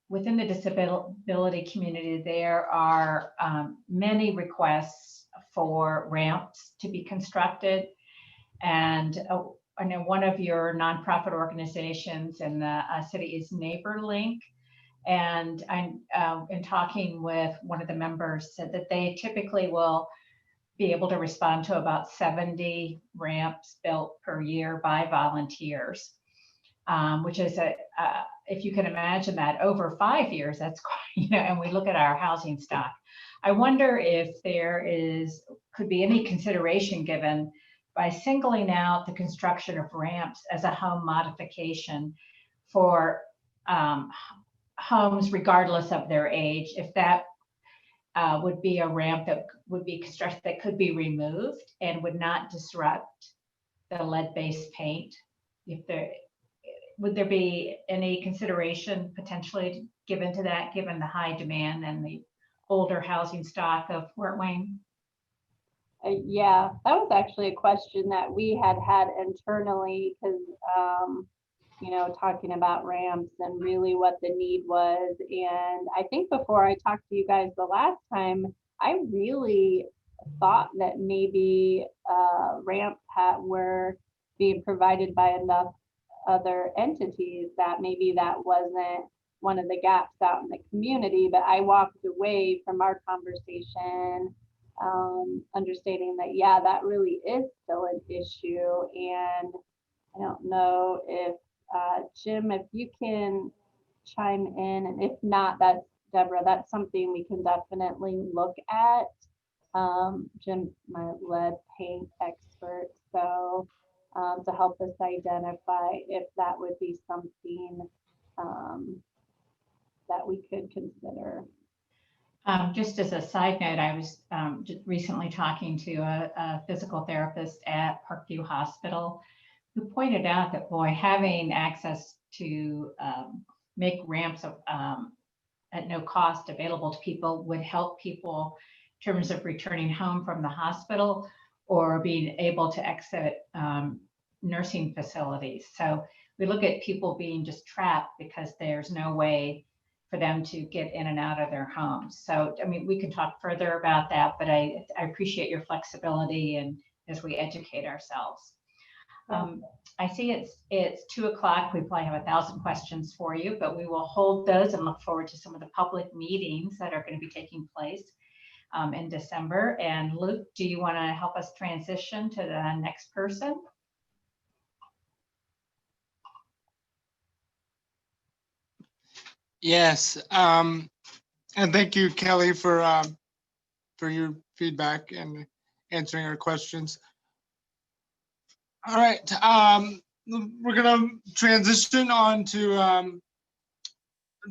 within the disability community, there are many requests for ramps to be constructed. And I know one of your nonprofit organizations in the city is NeighborLink. And I'm in talking with one of the members, said that they typically will be able to respond to about 70 ramps built per year by volunteers, which is if you can imagine that over 5 years, that's quite, you know, and we look at our housing stock. I wonder if there could be any consideration given by singling out the construction of ramps as a home modification for homes regardless of their age, if that would be a ramp that would be constructed that could be removed and would not disrupt the lead-based paint. Would there be any consideration potentially given to that, given the high demand and the older housing stock of Fort Wayne? Yeah, that was actually a question that we had internally, because you know, talking about ramps and really what the need was. And I think before I talked to you guys the last time, I really thought that maybe ramps were being provided by enough other entities that maybe that wasn't one of the gaps out in the community. But I walked away from our conversation understanding that, yeah, that really is still an issue. And I don't know if Jim, if you can chime in, and if not, that's Deborah, that's something we can definitely look at. Jim's my lead paint expert, so to help us identify if that would be something that we could consider. Just as a side note, I was just recently talking to a physical therapist at Parkview Hospital, who pointed out that, boy, having access to make ramps at no cost available to people would help people in terms of returning home from the hospital or being able to exit nursing facilities. So we look at people being just trapped because there's no way for them to get in and out of their homes. So, I mean, we can talk further about that, but I appreciate your flexibility and as we educate ourselves. I see it's 2 o'clock. We probably have 1,000 questions for you, but we will hold those and look forward to some of the public meetings that are going to be taking place in December. And Luke, do you want to help us transition to the next person? Yes, and thank you, Kelly, for your feedback and answering our questions. All right, we're gonna transition on to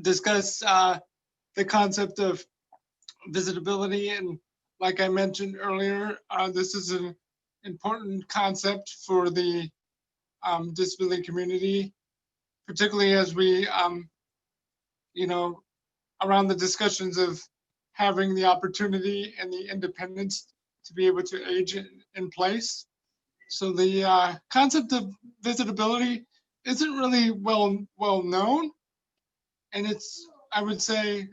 discuss the concept of visitability and like I mentioned earlier, this is an important concept for the disability community, particularly as we, you know, around the discussions of having the opportunity and the independence to be able to age in place. So the concept of visitability isn't really well known, and it's, I would say,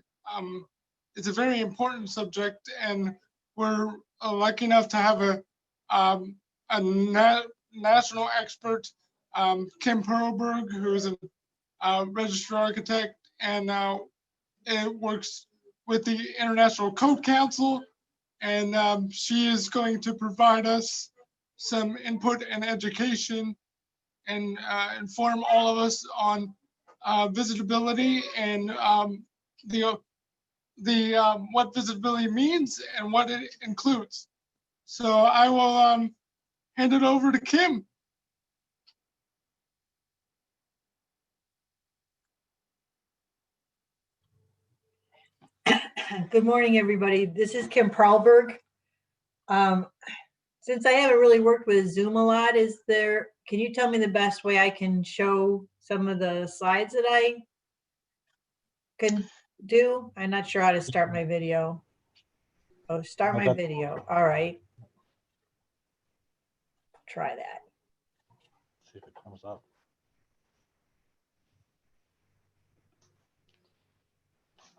it's a very important subject, and we're lucky enough to have a national expert, Kim Perlberg, who is a registered architect, and it works with the International Code Council, and she is going to provide us some input and education and inform all of us on visitability and what visitability means and what it includes. So I will hand it over to Kim. Good morning, everybody. This is Kim Perlberg. Since I haven't really worked with Zoom a lot, can you tell me the best way I can show some of the slides that I can do? I'm not sure how to start my video. Oh, start my video. All right. Try that. See if it comes up.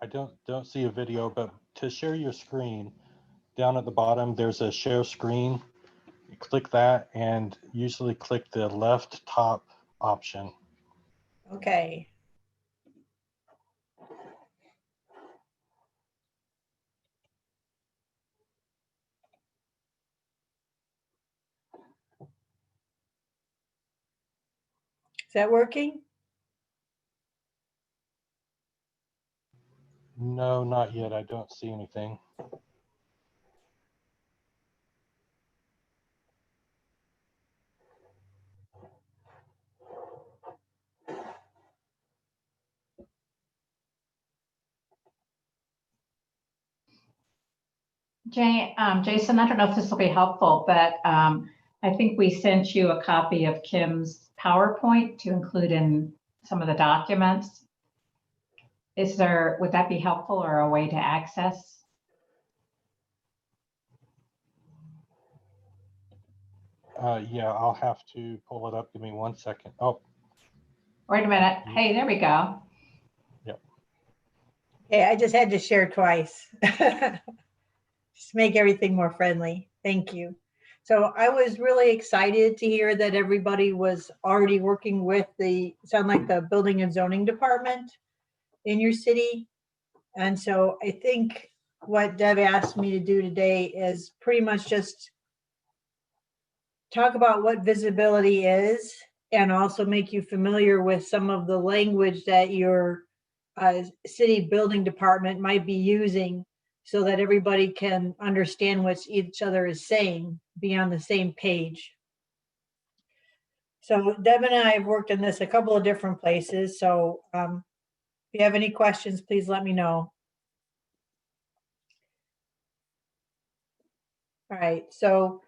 I don't see a video, but to share your screen, down at the bottom, there's a share screen. You click that and usually click the left top option. Okay. Is that working? No, not yet. I don't see anything. Jason, I don't know if this will be helpful, but I think we sent you a copy of Kim's PowerPoint to include in some of the documents. Would that be helpful or a way to access? Yeah, I'll have to pull it up. Give me 1 second. Oh, Wait a minute. Hey, there we go. yep. Okay, I just had to share twice. Just make everything more friendly. Thank you. So I was really excited to hear that everybody was already working with sound like the building and zoning department in your city. And so I think what Deb asked me to do today is pretty much just talk about what visibility is and also make you familiar with some of the language that your city building department might be using so that everybody can understand what each other is saying, be on the same page. So Deb and I have worked on this a couple of different places. So if you have any questions, please let me know. All right, so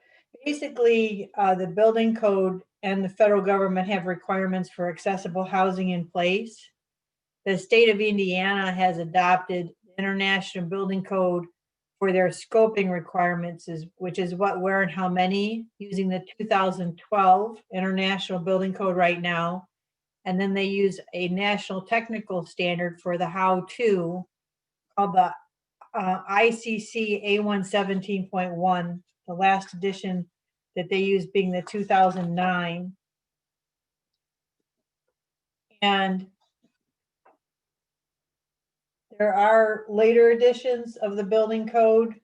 basically the building code and the federal government have requirements for accessible housing in place. The state of Indiana has adopted the International Building Code for their scoping requirements, which is what, where, and how many, using the 2012 International Building Code right now. And then they use a national technical standard for the how-to called the ICC A117.1, the last edition that they use being the 2009. And there are later editions of the building code.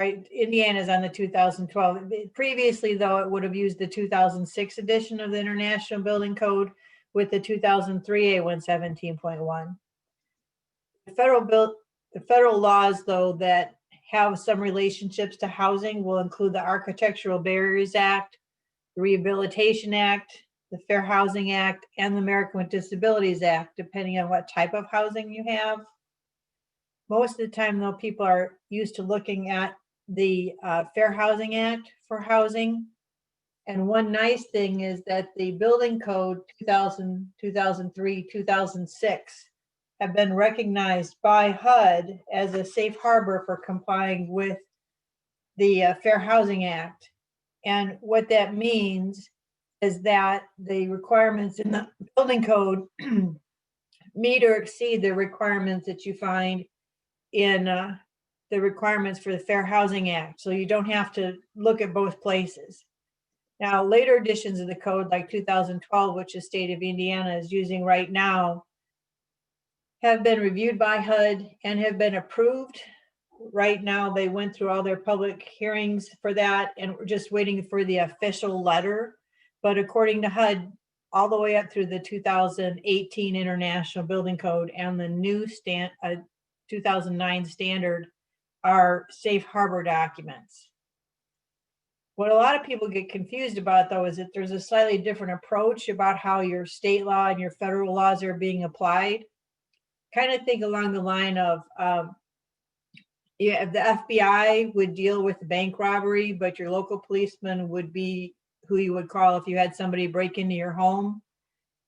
Right, Indiana's on the 2012. Previously, though, it would have used the 2006 edition of the International Building Code with the 2003 A117.1. The federal laws, though, that have some relationships to housing will include the Architectural Barriers Act, the Rehabilitation Act, the Fair Housing Act, and the American with Disabilities Act, depending on what type of housing you have. Most of the time, though, people are used to looking at the Fair Housing Act for housing. And one nice thing is that the Building Code 2000, 2003, 2006 have been recognized by HUD as a safe harbor for complying with the Fair Housing Act. And what that means is that the requirements in the building code meet or exceed the requirements that you find in the requirements for the Fair Housing Act. So you don't have to look at both places. Now, later editions of the code, like 2012, which the state of Indiana is using right now, have been reviewed by HUD and have been approved. Right now, they went through all their public hearings for that, and we're just waiting for the official letter. But according to HUD, all the way up through the 2018 International Building Code and the new 2009 standard are safe harbor documents. What a lot of people get confused about, though, is that there's a slightly different approach about how your state law and your federal laws are being applied. Kind of think along the line of, if the FBI would deal with bank robbery, but your local policeman would be who you would call if you had somebody break into your home.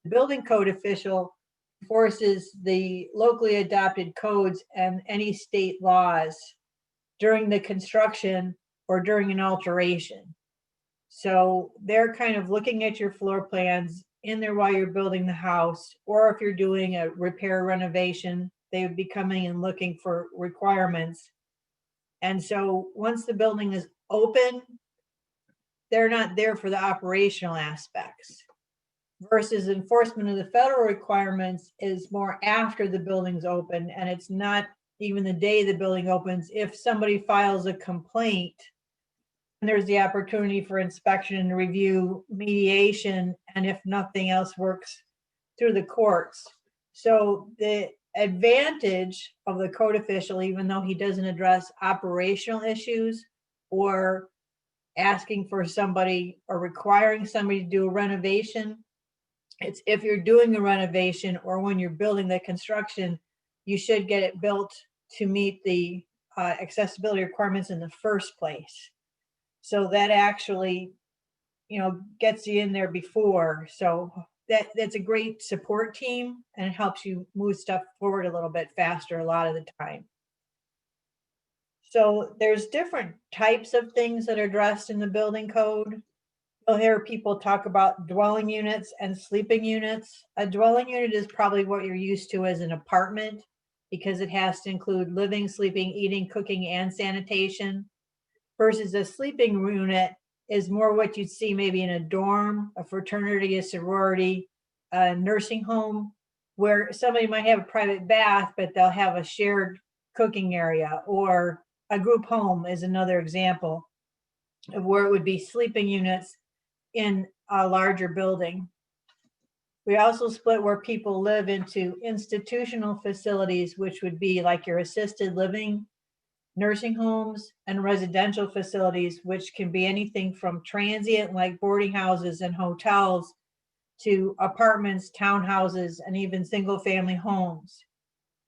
The building code official enforces the locally adopted codes and any state laws during the construction or during an alteration. So they're kind of looking at your floor plans in there while you're building the house, or if you're doing a repair renovation, they would be coming and looking for requirements. And so once the building is open, they're not there for the operational aspects. Versus enforcement of the federal requirements is more after the building's open, and it's not even the day the building opens. If somebody files a complaint, there's the opportunity for inspection and review, mediation, and if nothing else works, through the courts. So the advantage of the code official, even though he doesn't address operational issues or asking for somebody or requiring somebody to do a renovation, it's if you're doing a renovation or when you're building the construction, you should get it built to meet the accessibility requirements in the first place. So that actually, gets you in there before. So that's a great support team, and it helps you move stuff forward a little bit faster a lot of the time. So there's different types of things that are addressed in the building code. You'll hear people talk about dwelling units and sleeping units. A dwelling unit is probably what you're used to as an apartment, because it has to include living, sleeping, eating, cooking, and sanitation. Versus a sleeping unit is more what you'd see maybe in a dorm, a fraternity, a sorority, a nursing home, where somebody might have a private bath, but they'll have a shared cooking area. Or a group home is another example of where it would be sleeping units in a larger building. We also split where people live into institutional facilities, which would be like your assisted living, nursing homes, and residential facilities, which can be anything from transient like boarding houses and hotels to apartments, townhouses, and even single family homes.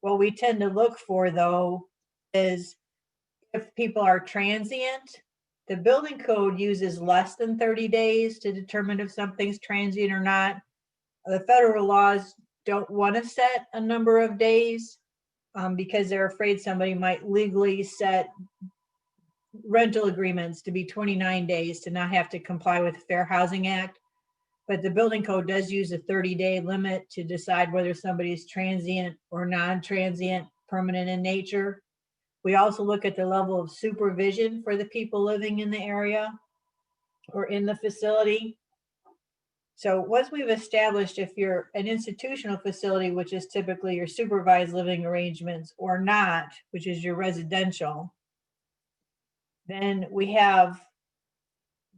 What we tend to look for, though, is if people are transient. The building code uses less than 30 days to determine if something's transient or not. The federal laws don't want to set a number of days because they're afraid somebody might legally set rental agreements to be 29 days to not have to comply with the Fair Housing Act. But the building code does use a 30-day limit to decide whether somebody is transient or non-transient, permanent in nature. We also look at the level of supervision for the people living in the area or in the facility. So once we've established if you're an institutional facility, which is typically your supervised living arrangements, or not, which is your residential, then we have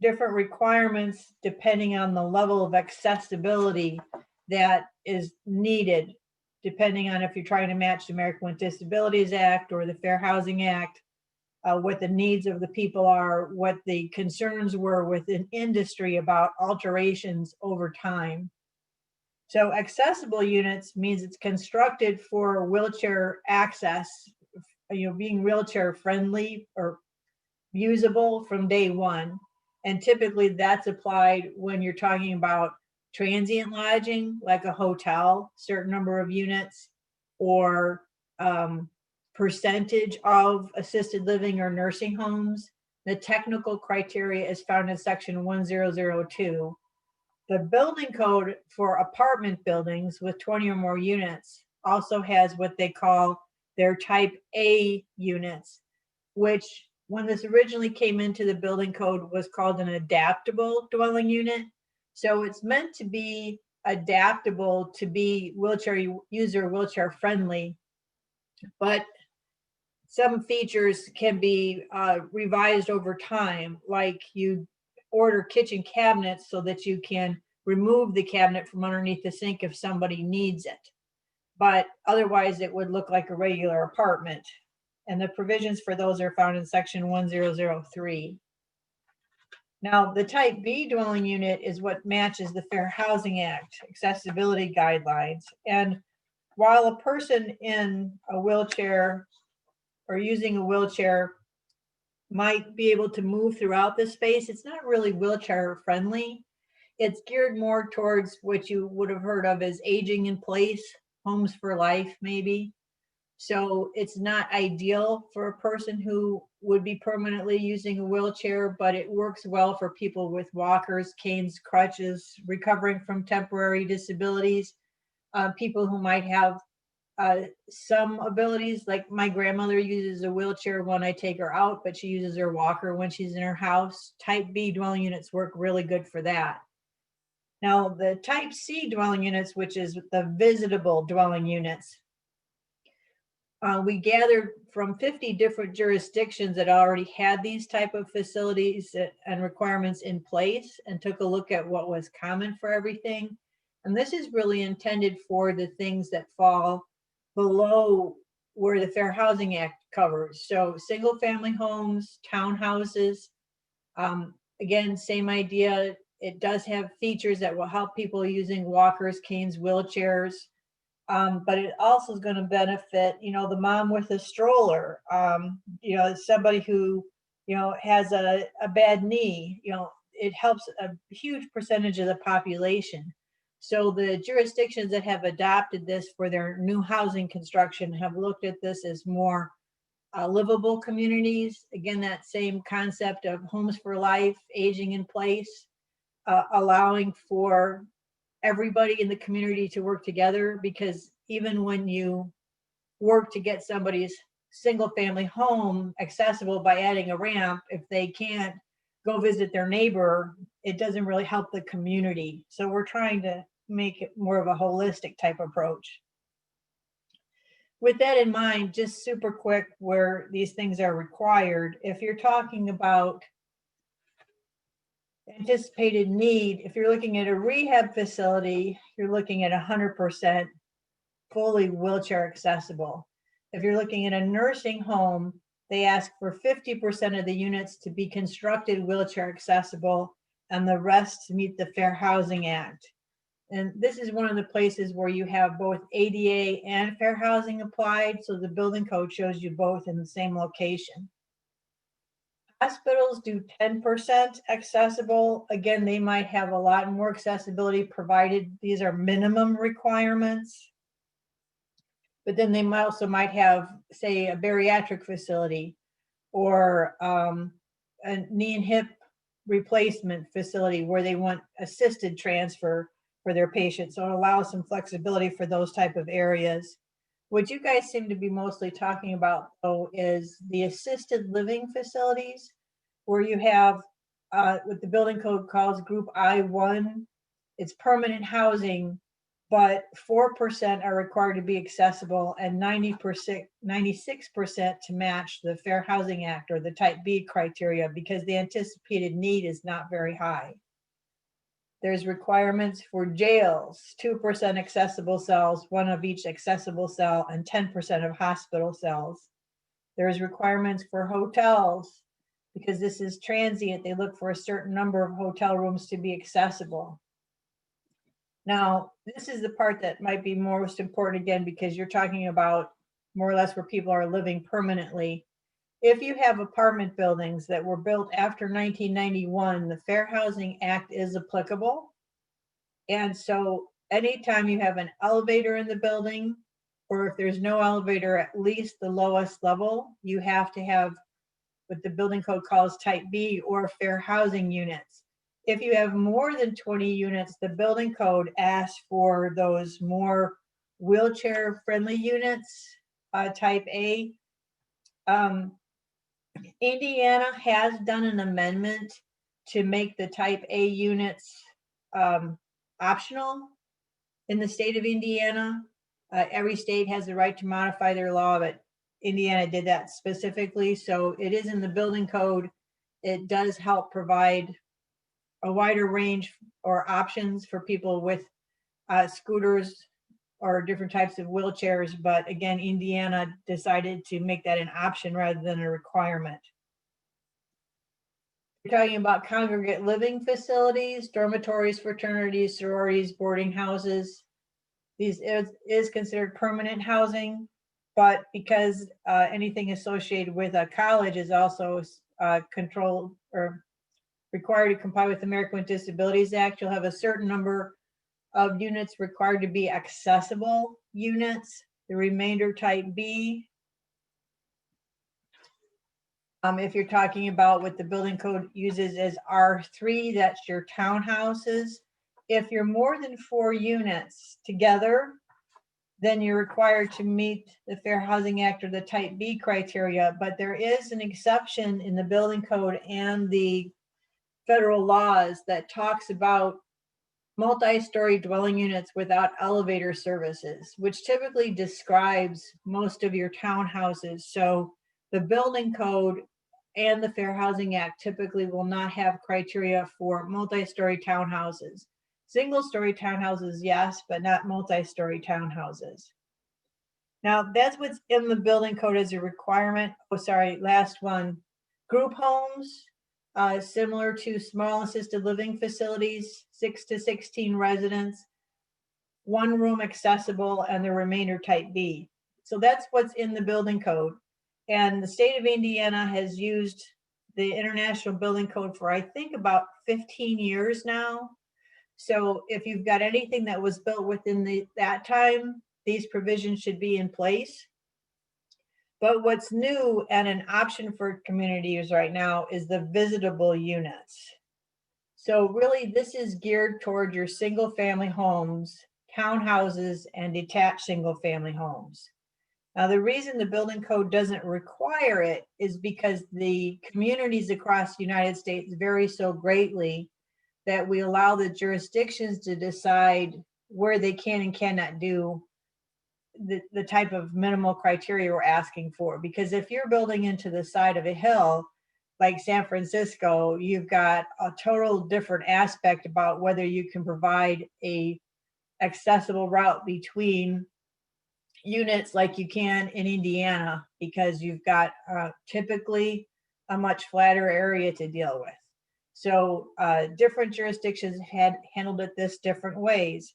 different requirements depending on the level of accessibility that is needed, depending on if you're trying to match the American with Disabilities Act or the Fair Housing Act, what the needs of the people are, what the concerns were within industry about alterations over time. So accessible units means it's constructed for wheelchair access being wheelchair friendly or usable from day one. And typically that's applied when you're talking about transient lodging, like a hotel, certain number of units, or percentage of assisted living or nursing homes. The technical criteria is found in section 1002. The building code for apartment buildings with 20 or more units also has what they call their type A units, which when this originally came into the building code was called an adaptable dwelling unit. So it's meant to be adaptable to be wheelchair user, wheelchair friendly, but some features can be revised over time, like you order kitchen cabinets so that you can remove the cabinet from underneath the sink if somebody needs it. But otherwise it would look like a regular apartment. And the provisions for those are found in section 1003. Now, the type B dwelling unit is what matches the Fair Housing Act accessibility guidelines. And while a person in a wheelchair or using a wheelchair might be able to move throughout the space, it's not really wheelchair friendly. It's geared more towards what you would have heard of as aging in place, homes for life, maybe. So it's not ideal for a person who would be permanently using a wheelchair, but it works well for people with walkers, canes, crutches, recovering from temporary disabilities, people who might have some abilities, like my grandmother uses a wheelchair when I take her out, but she uses her walker when she's in her house. Type B dwelling units work really good for that. Now, the type C dwelling units, which is the visitable dwelling units, we gathered from 50 different jurisdictions that already had these type of facilities and requirements in place and took a look at what was common for everything. And this is really intended for the things that fall below where the Fair Housing Act covers. So single family homes, townhouses, again, same idea. It does have features that will help people using walkers, canes, wheelchairs. But it also is going to benefit, the mom with a stroller, somebody who, has a bad knee, it helps a huge percentage of the population. So the jurisdictions that have adopted this for their new housing construction have looked at this as more livable communities. Again, that same concept of homes for life, aging in place, allowing for everybody in the community to work together, because even when you work to get somebody's single family home accessible by adding a ramp, if they can't go visit their neighbor, it doesn't really help the community. So we're trying to make it more of a holistic type approach. With that in mind, just super quick where these things are required. If you're talking about anticipated need, if you're looking at a rehab facility, you're looking at 100% fully wheelchair accessible. If you're looking at a nursing home, they ask for 50% of the units to be constructed wheelchair accessible and the rest to meet the Fair Housing Act. And this is one of the places where you have both ADA and fair housing applied. So the building code shows you both in the same location. Hospitals do 10% accessible. Again, they might have a lot more accessibility provided these are minimum requirements. But then they also might have, say, a bariatric facility or a knee and hip replacement facility where they want assisted transfer for their patients. So it allows some flexibility for those type of areas. What you guys seem to be mostly talking about, though, is the assisted living facilities, where you have what the building code calls Group I-1. It's permanent housing, but 4% are required to be accessible and 96% to match the Fair Housing Act or the Type B criteria, because the anticipated need is not very high. There's requirements for jails, 2% accessible cells, 1 of each accessible cell, and 10% of hospital cells. There's requirements for hotels, because this is transient. They look for a certain number of hotel rooms to be accessible. Now, this is the part that might be most important, again, because you're talking about more or less where people are living permanently. If you have apartment buildings that were built after 1991, the Fair Housing Act is applicable. And so anytime you have an elevator in the building, or if there's no elevator, at least the lowest level, you have to have what the building code calls type B or fair housing units. If you have more than 20 units, the building code asks for those more wheelchair friendly units, type A. Indiana has done an amendment to make the type A units optional in the state of Indiana. Every state has the right to modify their law, but Indiana did that specifically. So it is in the building code. It does help provide a wider range or options for people with scooters or different types of wheelchairs. But again, Indiana decided to make that an option rather than a requirement. We're talking about congregate living facilities, dormitories, fraternities, sororities, boarding houses. These is considered permanent housing, but because anything associated with a college is also controlled or required to comply with the American with Disabilities Act, you'll have a certain number of units required to be accessible units, the remainder type B. If you're talking about what the building code uses as R3, that's your townhouses. If you're more than 4 units together, then you're required to meet the Fair Housing Act or the type B criteria, but there is an exception in the building code and the federal laws that talks about multi-story dwelling units without elevator services, which typically describes most of your townhouses. So the building code and the Fair Housing Act typically will not have criteria for multi-story townhouses. Single-story townhouses, yes, but not multi-story townhouses. Now, that's what's in the building code as a requirement. Oh, sorry, last one. Group homes, similar to small assisted living facilities, 6 to 16 residents, 1 room accessible, and the remainder type B. So that's what's in the building code. And the state of Indiana has used the International Building Code for, I think, about 15 years now. So if you've got anything that was built within that time, these provisions should be in place. But what's new and an option for communities right now is the visitable units. So really, this is geared toward your single family homes, townhouses, and detached single family homes. Now, the reason the building code doesn't require it is because the communities across the United States vary so greatly that we allow the jurisdictions to decide where they can and cannot do the type of minimal criteria we're asking for. Because if you're building into the side of a hill, like San Francisco, you've got a total different aspect about whether you can provide a accessible route between units like you can in Indiana, because you've got typically a much flatter area to deal with. So different jurisdictions had handled it this different ways.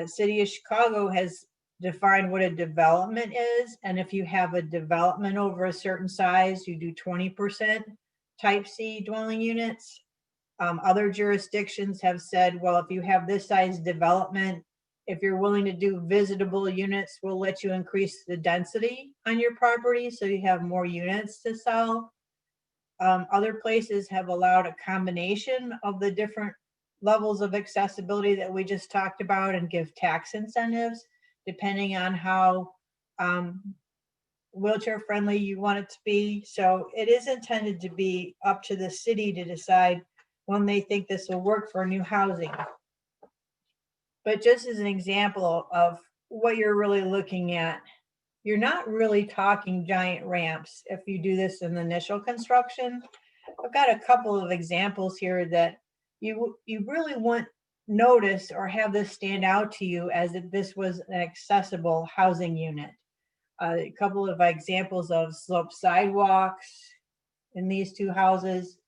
City of Chicago has defined what a development is, and if you have a development over a certain size, you do 20% type C dwelling units. Other jurisdictions have said, well, if you have this size development, if you're willing to do visitable units, we'll let you increase the density on your property so you have more units to sell. Other places have allowed a combination of the different levels of accessibility that we just talked about and give tax incentives depending on how wheelchair friendly you want it to be. So it is intended to be up to the city to decide when they think this will work for new housing. But just as an example of what you're really looking at, you're not really talking giant ramps if you do this in the initial construction. I've got a couple of examples here that you really won't notice or have this stand out to you as if this was an accessible housing unit. A couple of examples of sloped sidewalks in these 2 houses.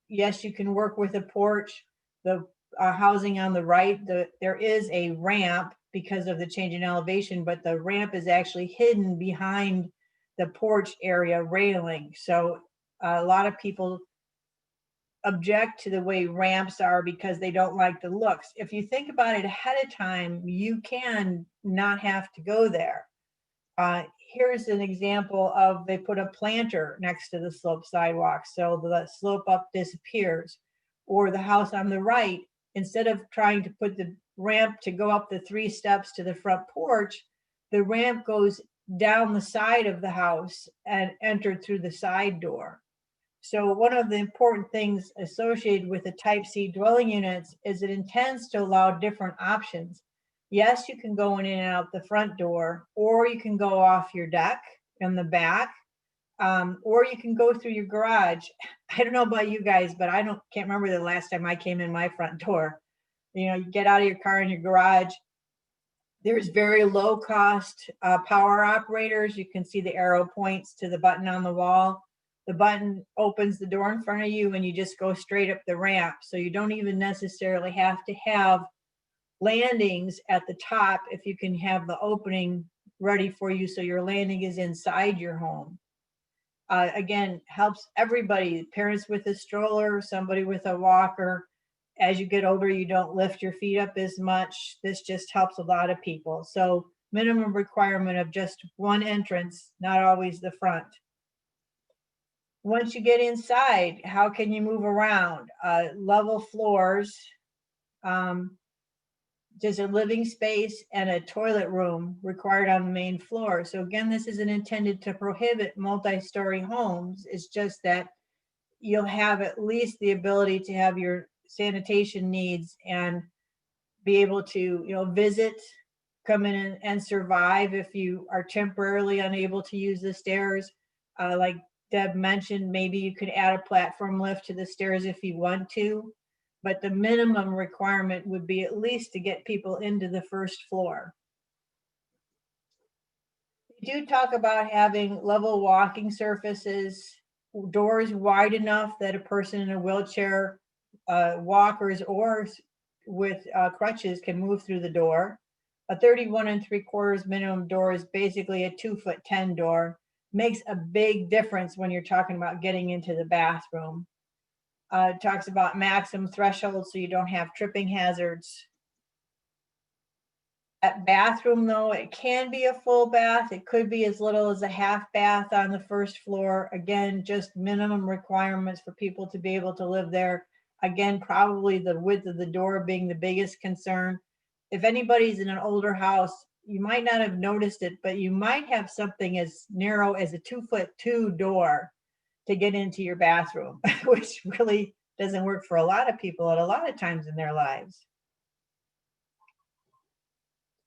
Yes, you can work with a porch. The housing on the right, there is a ramp because of the change in elevation, but the ramp is actually hidden behind the porch area railing. So a lot of people object to the way ramps are because they don't like the looks. If you think about it ahead of time, you can not have to go there. Here's an example of, they put a planter next to the slope sidewalk, so the slope up disappears. Or the house on the right, instead of trying to put the ramp to go up the 3 steps to the front porch, the ramp goes down the side of the house and entered through the side door. So one of the important things associated with the type C dwelling units is it intends to allow different options. Yes, you can go in and out the front door, or you can go off your deck in the back, or you can go through your garage. I don't know about you guys, but can't remember the last time I came in my front door. You know, you get out of your car in your garage. There's very low cost power operators. You can see the arrow points to the button on the wall. The button opens the door in front of you and you just go straight up the ramp. So you don't even necessarily have to have landings at the top if you can have the opening ready for you so your landing is inside your home. Again, helps everybody, parents with a stroller, somebody with a walker. As you get older, you don't lift your feet up as much. This just helps a lot of people. So minimum requirement of just one entrance, not always the front. Once you get inside, how can you move around? Level floors, just a living space and a toilet room required on the main floor. So again, this isn't intended to prohibit multi-story homes. It's just that you'll have at least the ability to have your sanitation needs and be able to, you know, visit, come in and survive if you are temporarily unable to use the stairs. Like Deb mentioned, maybe you could add a platform lift to the stairs if you want to, but the minimum requirement would be at least to get people into the first floor. We do talk about having level walking surfaces, doors wide enough that a person in a wheelchair, walkers, or with crutches can move through the door. A 31 3/4 minimum door is basically a 2'10" door. Makes a big difference when you're talking about getting into the bathroom. It talks about maximum threshold so you don't have tripping hazards. At bathroom though, it can be a full bath. It could be as little as a half bath on the first floor. Again, just minimum requirements for people to be able to live there. Again, probably the width of the door being the biggest concern. If anybody's in an older house, you might not have noticed it, but you might have something as narrow as a 2'2" door to get into your bathroom, which really doesn't work for a lot of people at a lot of times in their lives.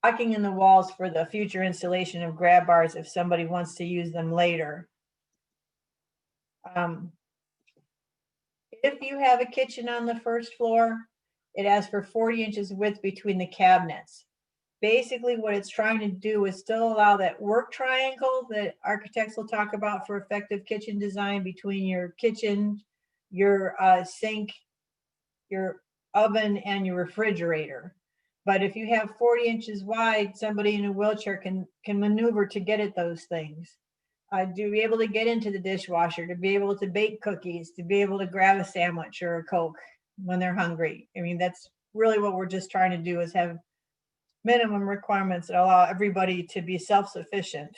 Locking in the walls for the future installation of grab bars if somebody wants to use them later. If you have a kitchen on the first floor, it asks for 40 inches width between the cabinets. Basically, what it's trying to do is still allow that work triangle that architects will talk about for effective kitchen design between your kitchen, your sink, your oven, and your refrigerator. But if you have 40 inches wide, somebody in a wheelchair can maneuver to get at those things. To be able to get into the dishwasher, to be able to bake cookies, to be able to grab a sandwich or a Coke when they're hungry. I mean, that's really what we're just trying to do, is have minimum requirements that allow everybody to be self-sufficient.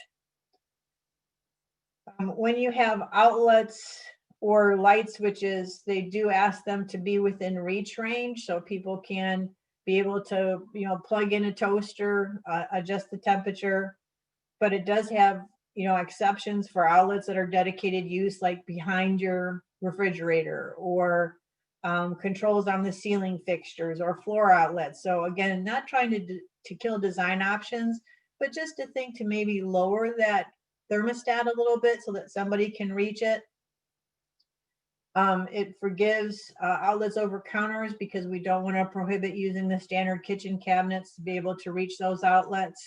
When you have outlets or light switches, they do ask them to be within reach range so people can be able to, you know, plug in a toaster, adjust the temperature. But it does have, you know, exceptions for outlets that are dedicated use, like behind your refrigerator, or controls on the ceiling fixtures or floor outlets. So again, not trying to kill design options, but just to think to maybe lower that thermostat a little bit so that somebody can reach it. It forgives outlets over counters because we don't want to prohibit using the standard kitchen cabinets to be able to reach those outlets.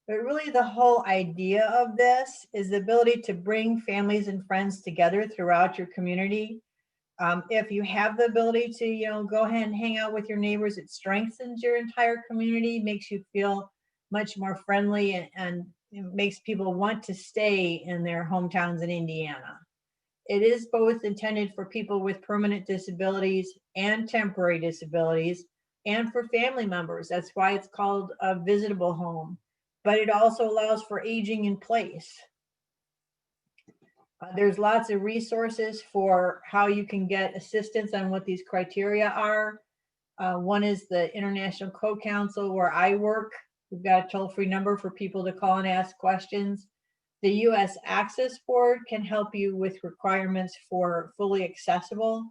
But really the whole idea of this is the ability to bring families and friends together throughout your community. If you have the ability to, go ahead and hang out with your neighbors, it strengthens your entire community, makes you feel much more friendly, and it makes people want to stay in their hometowns in Indiana. It is both intended for people with permanent disabilities and temporary disabilities, and for family members. That's why it's called a visitable home. But it also allows for aging in place. There's lots of resources for how you can get assistance on what these criteria are. One is the International Code Council, where I work. We've got a toll-free number for people to call and ask questions. The U.S. Access Board can help you with requirements for fully accessible,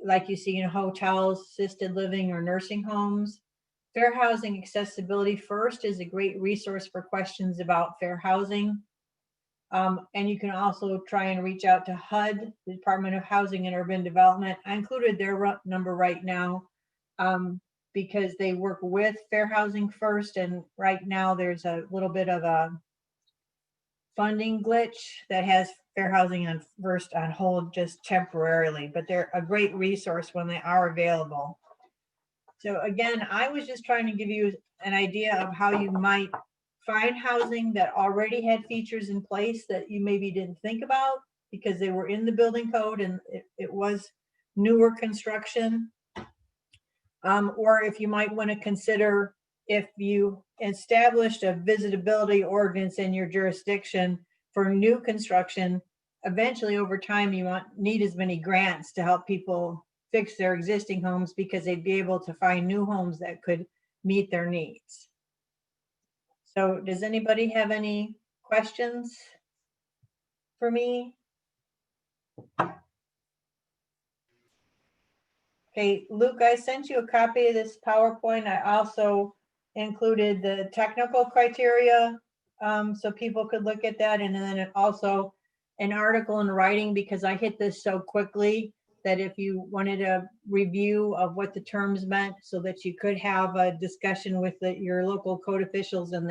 like you see in hotels, assisted living, or nursing homes. Fair Housing Accessibility First is a great resource for questions about fair housing. And you can also try and reach out to HUD, the Department of Housing and Urban Development. I included their number right now because they work with Fair Housing First, and right now there's a little bit of a funding glitch that has Fair Housing First on hold just temporarily, but they're a great resource when they are available. So again, I was just trying to give you an idea of how you might find housing that already had features in place that you maybe didn't think about because they were in the building code and it was newer construction. Or if you might want to consider, if you established a visitability ordinance in your jurisdiction for new construction, eventually over time you won't need as many grants to help people fix their existing homes because they'd be able to find new homes that could meet their needs. So does anybody have any questions for me? Okay, Luke, I sent you a copy of this PowerPoint. I also included the technical criteria so people could look at that. And then also an article in writing, because I hit this so quickly that if you wanted a review of what the terms meant so that you could have a discussion with your local code officials and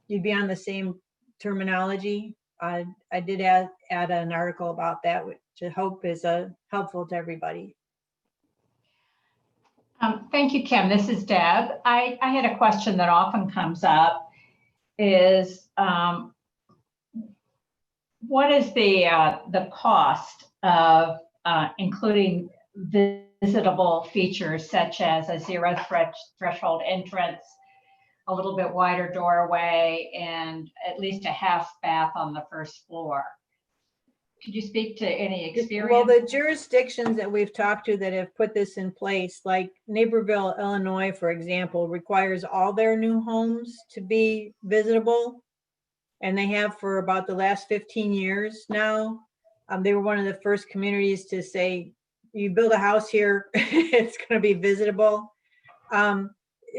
you'd be on the same terminology. I did add an article about that, which I hope is helpful to everybody. Thank you, Kim. This is Deb. I had a question that often comes up is what is the cost of including visitable features such as a zero threshold entrance, a little bit wider doorway, and at least a half bath on the first floor? Could you speak to any experience? Well, the jurisdictions that we've talked to that have put this in place, like Naperville, Illinois, for example, requires all their new homes to be visitable. And they have for about the last 15 years now. They were one of the first communities to say, you build a house here, it's going to be visitable.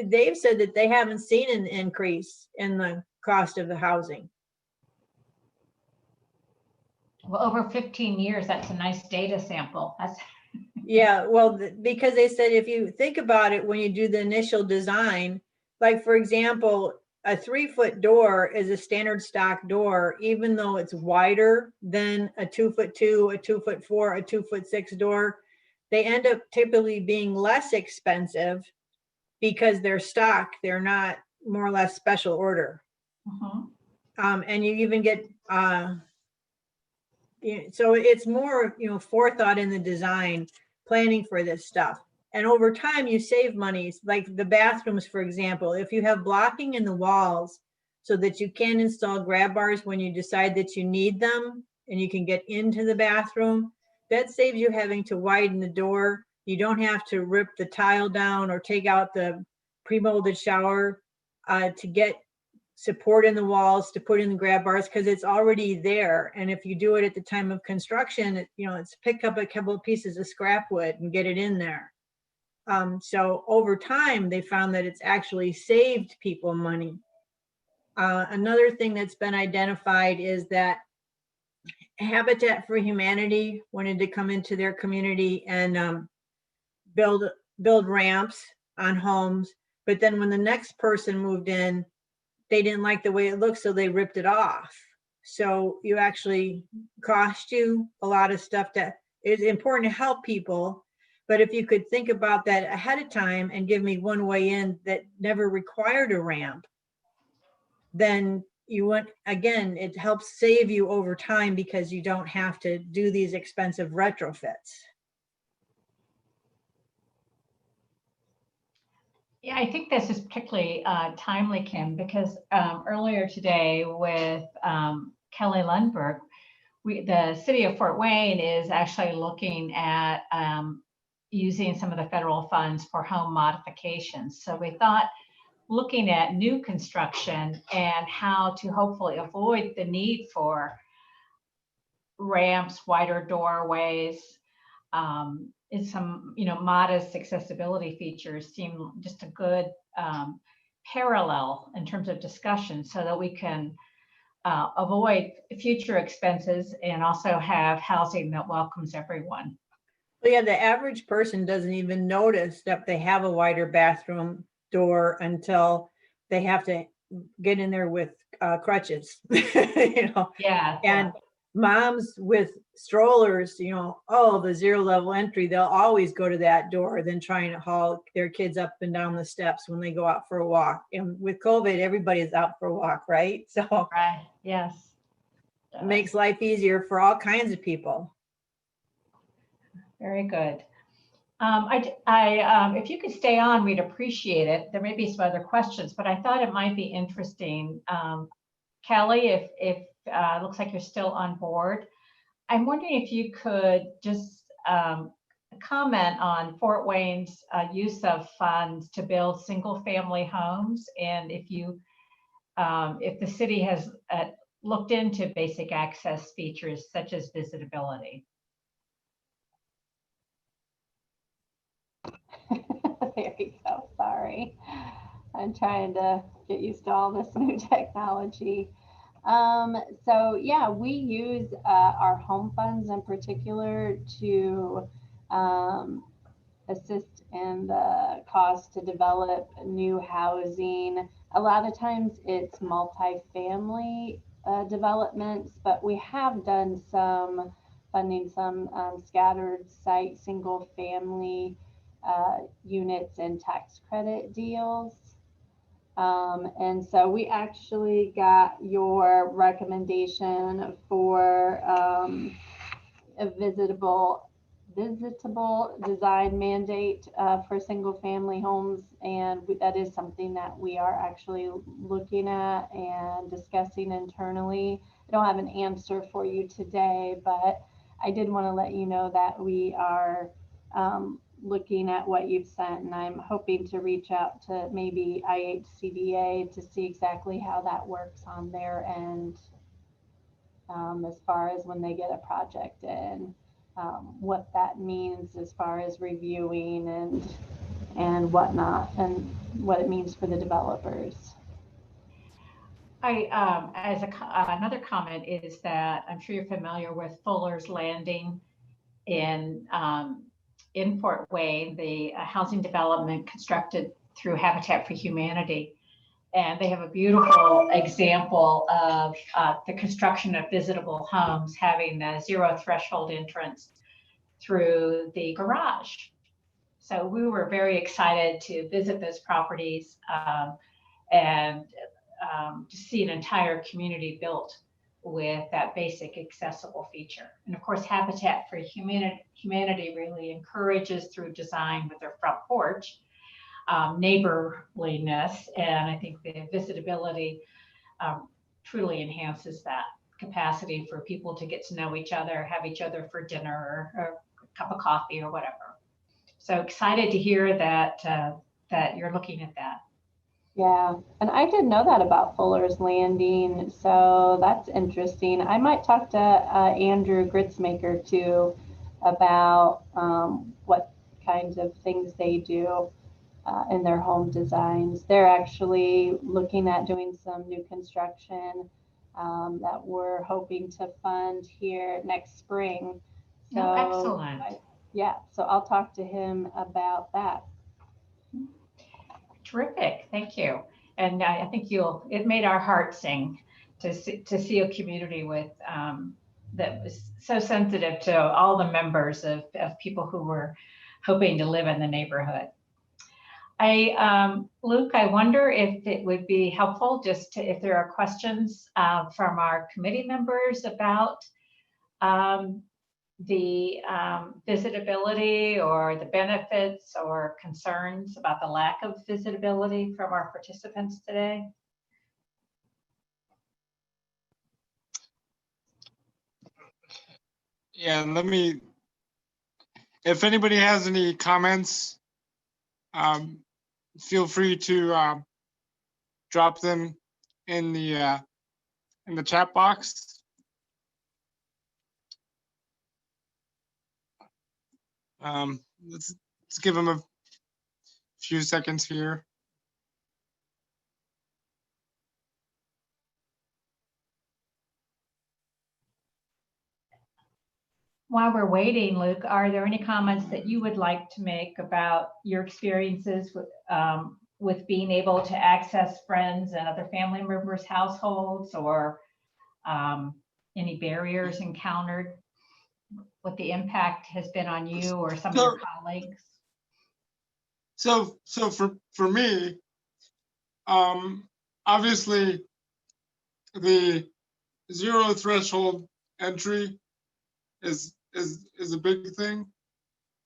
They've said that they haven't seen an increase in the cost of the housing. Well, over 15 years, that's a nice data sample. Yeah, well, because they said if you think about it, when you do the initial design, like for example, a 3-foot door is a standard stock door, even though it's wider than a 2'2", a 2'4", a 2'6" door. They end up typically being less expensive because they're stock. They're not more or less special order. And you even get so it's more, forethought in the design, planning for this stuff. And over time, you save money, like the bathrooms, for example. If you have blocking in the walls so that you can install grab bars when you decide that you need them and you can get into the bathroom, that saves you having to widen the door. You don't have to rip the tile down or take out the pre-molded shower to get support in the walls to put in the grab bars, because it's already there. And if you do it at the time of construction, it's pick up a couple of pieces of scrap wood and get it in there. So over time, they found that it's actually saved people money. Another thing that's been identified is that Habitat for Humanity wanted to come into their community and build ramps on homes. But then when the next person moved in, they didn't like the way it looked, so they ripped it off. So you actually cost you a lot of stuff to it's important to help people. But if you could think about that ahead of time and give me one way in that never required a ramp, then you want, again, it helps save you over time because you don't have to do these expensive retrofits. Yeah, I think this is particularly timely, Kim, because earlier today with Kelly Lundberg, the city of Fort Wayne is actually looking at using some of the federal funds for home modifications. So we thought, looking at new construction and how to hopefully avoid the need for ramps, wider doorways, and some, modest accessibility features seem just a good parallel in terms of discussion, so that we can avoid future expenses and also have housing that welcomes everyone. Well, yeah, the average person doesn't even notice that they have a wider bathroom door until they have to get in there with crutches, Yeah. And moms with strollers, the 0 level entry, they'll always go to that door than trying to haul their kids up and down the steps when they go out for a walk. And with COVID, everybody's out for a walk, right? So Right. Yes. it makes life easier for all kinds of people. Very good. If you could stay on, we'd appreciate it. There may be some other questions, but I thought it might be interesting. Kelly, if it looks like you're still on board, I'm wondering if you could just comment on Fort Wayne's use of funds to build single-family homes, and if the city has looked into basic access features such as visitability. There you go. Sorry. I'm trying to get used to all this new technology. So yeah, we use our home funds in particular to assist in the cost to develop new housing. A lot of times it's multifamily developments, but we have done some funding, some scattered site single family units and tax credit deals. And so we actually got your recommendation for a visitable design mandate for single family homes. And that is something that we are actually looking at and discussing internally. I don't have an answer for you today, but I did want to let you know that we are looking at what you've sent, and I'm hoping to reach out to maybe IHCDA to see exactly how that works on their end, as far as when they get a project in, what that means as far as reviewing and whatnot, and what it means for the developers. Another comment is that I'm sure you're familiar with Fuller's Landing in Fort Wayne, the housing development constructed through Habitat for Humanity. And they have a beautiful example of the construction of visitable homes having a 0 threshold entrance through the garage. So we were very excited to visit those properties and to see an entire community built with that basic accessible feature. And of course, Habitat for Humanity really encourages through design with their front porch neighborliness, and I think the visitability truly enhances that capacity for people to get to know each other, have each other for dinner or a cup of coffee or whatever. So excited to hear that that you're looking at that. Yeah, and I didn't know that about Fuller's Landing, so that's interesting. I might talk to Andrew Gritzmaker too about what kinds of things they do in their home designs. They're actually looking at doing some new construction that we're hoping to fund here next spring. So, oh, excellent. Yeah, so I'll talk to him about that. Terrific, thank you. And I think it made our heart sing to see a community with that was so sensitive to all the members of people who were hoping to live in the neighborhood. Luke, I wonder if it would be helpful just to, if there are questions from our committee members about the visitability or the benefits or concerns about the lack of visitability from our participants today. Yeah, if anybody has any comments, feel free to drop them in the chat box. Let's give them a few seconds here. While we're waiting, Luke, are there any comments that you would like to make about your experiences with being able to access friends and other family members' households, or any barriers encountered, what the impact has been on you or some of your colleagues? So for me, obviously the zero threshold entry is a big thing.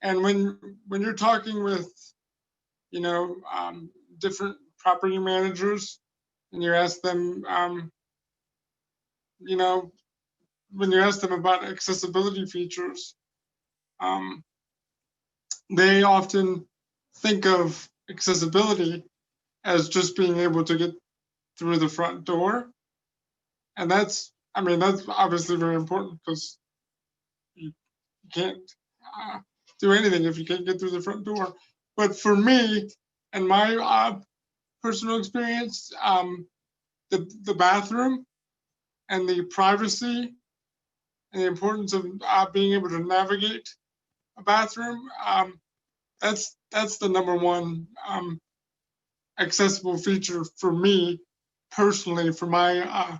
And when you're talking with, different property managers, and you ask them, when you ask them about accessibility features, they often think of accessibility as just being able to get through the front door. And that's obviously very important, because you can't do anything if you can't get through the front door. But for me and my personal experience, the bathroom and the privacy and the importance of being able to navigate a bathroom, that's the number one accessible feature for me personally, for my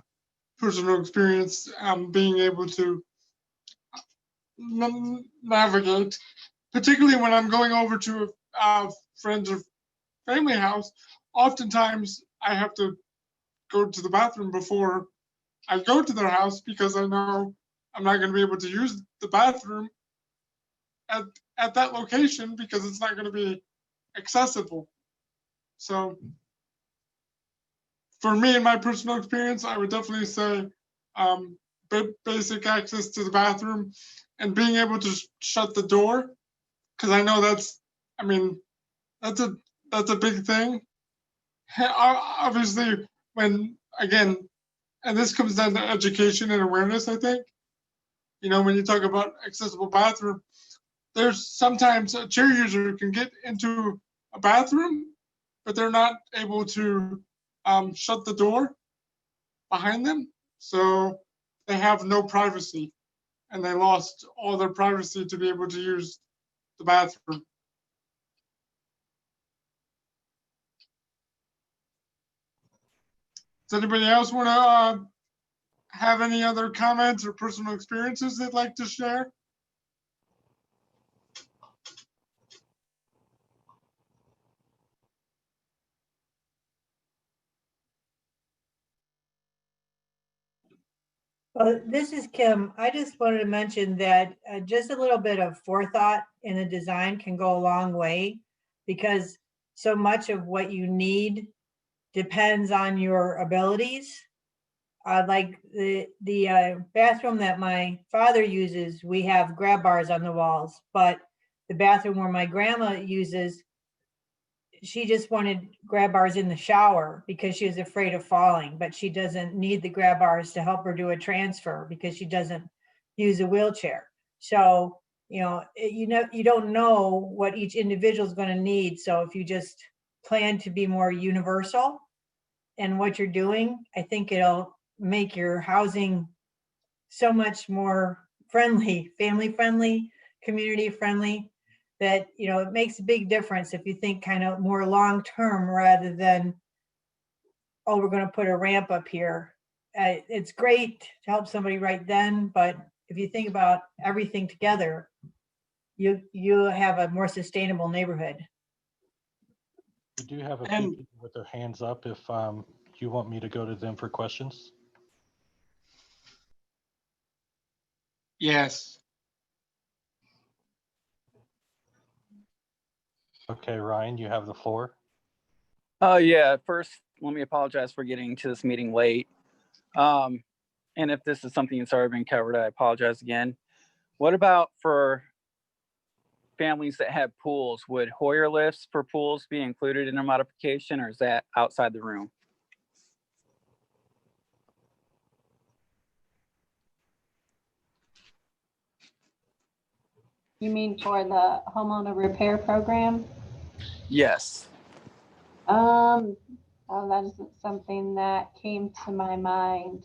personal experience, being able to navigate, particularly when I'm going over to a friend's or family house. Oftentimes I have to go to the bathroom before I go to their house, because I know I'm not going to be able to use the bathroom at that location, because it's not going to be accessible. So for me, in my personal experience, I would definitely say basic access to the bathroom and being able to shut the door, because I know that's a big thing. Obviously, when, again, and this comes down to education and awareness, I think. When you talk about accessible bathroom, there's sometimes a chair user can get into a bathroom, but they're not able to shut the door behind them. So they have no privacy, and they lost all their privacy to be able to use the bathroom. Does anybody else want to have any other comments or personal experiences they'd like to share? Well, this is Kim. I just wanted to mention that just a little bit of forethought in the design can go a long way, because so much of what you need depends on your abilities. Like the bathroom that my father uses, we have grab bars on the walls, but the bathroom where my grandma uses, she just wanted grab bars in the shower because she was afraid of falling, but she doesn't need the grab bars to help her do a transfer because she doesn't use a wheelchair. So, you don't know what each individual is going to need. So if you just plan to be more universal in what you're doing, I think it'll make your housing so much more friendly, family friendly, community friendly, that it makes a big difference if you think kind of more long term rather than, oh, we're going to put a ramp up here. It's great to help somebody right then, but if you think about everything together, you have a more sustainable neighborhood. We do have a few people with their hands up if you want me to go to them for questions. Yes. Okay, Ryan, you have the floor. Oh yeah, first let me apologize for getting to this meeting late. And if this is something that's already been covered, I apologize again. What about for families that have pools? Would Hoyer lifts for pools be included in a modification, or is that outside the room? You mean for the homeowner repair program? Yes. Oh, that isn't something that came to my mind.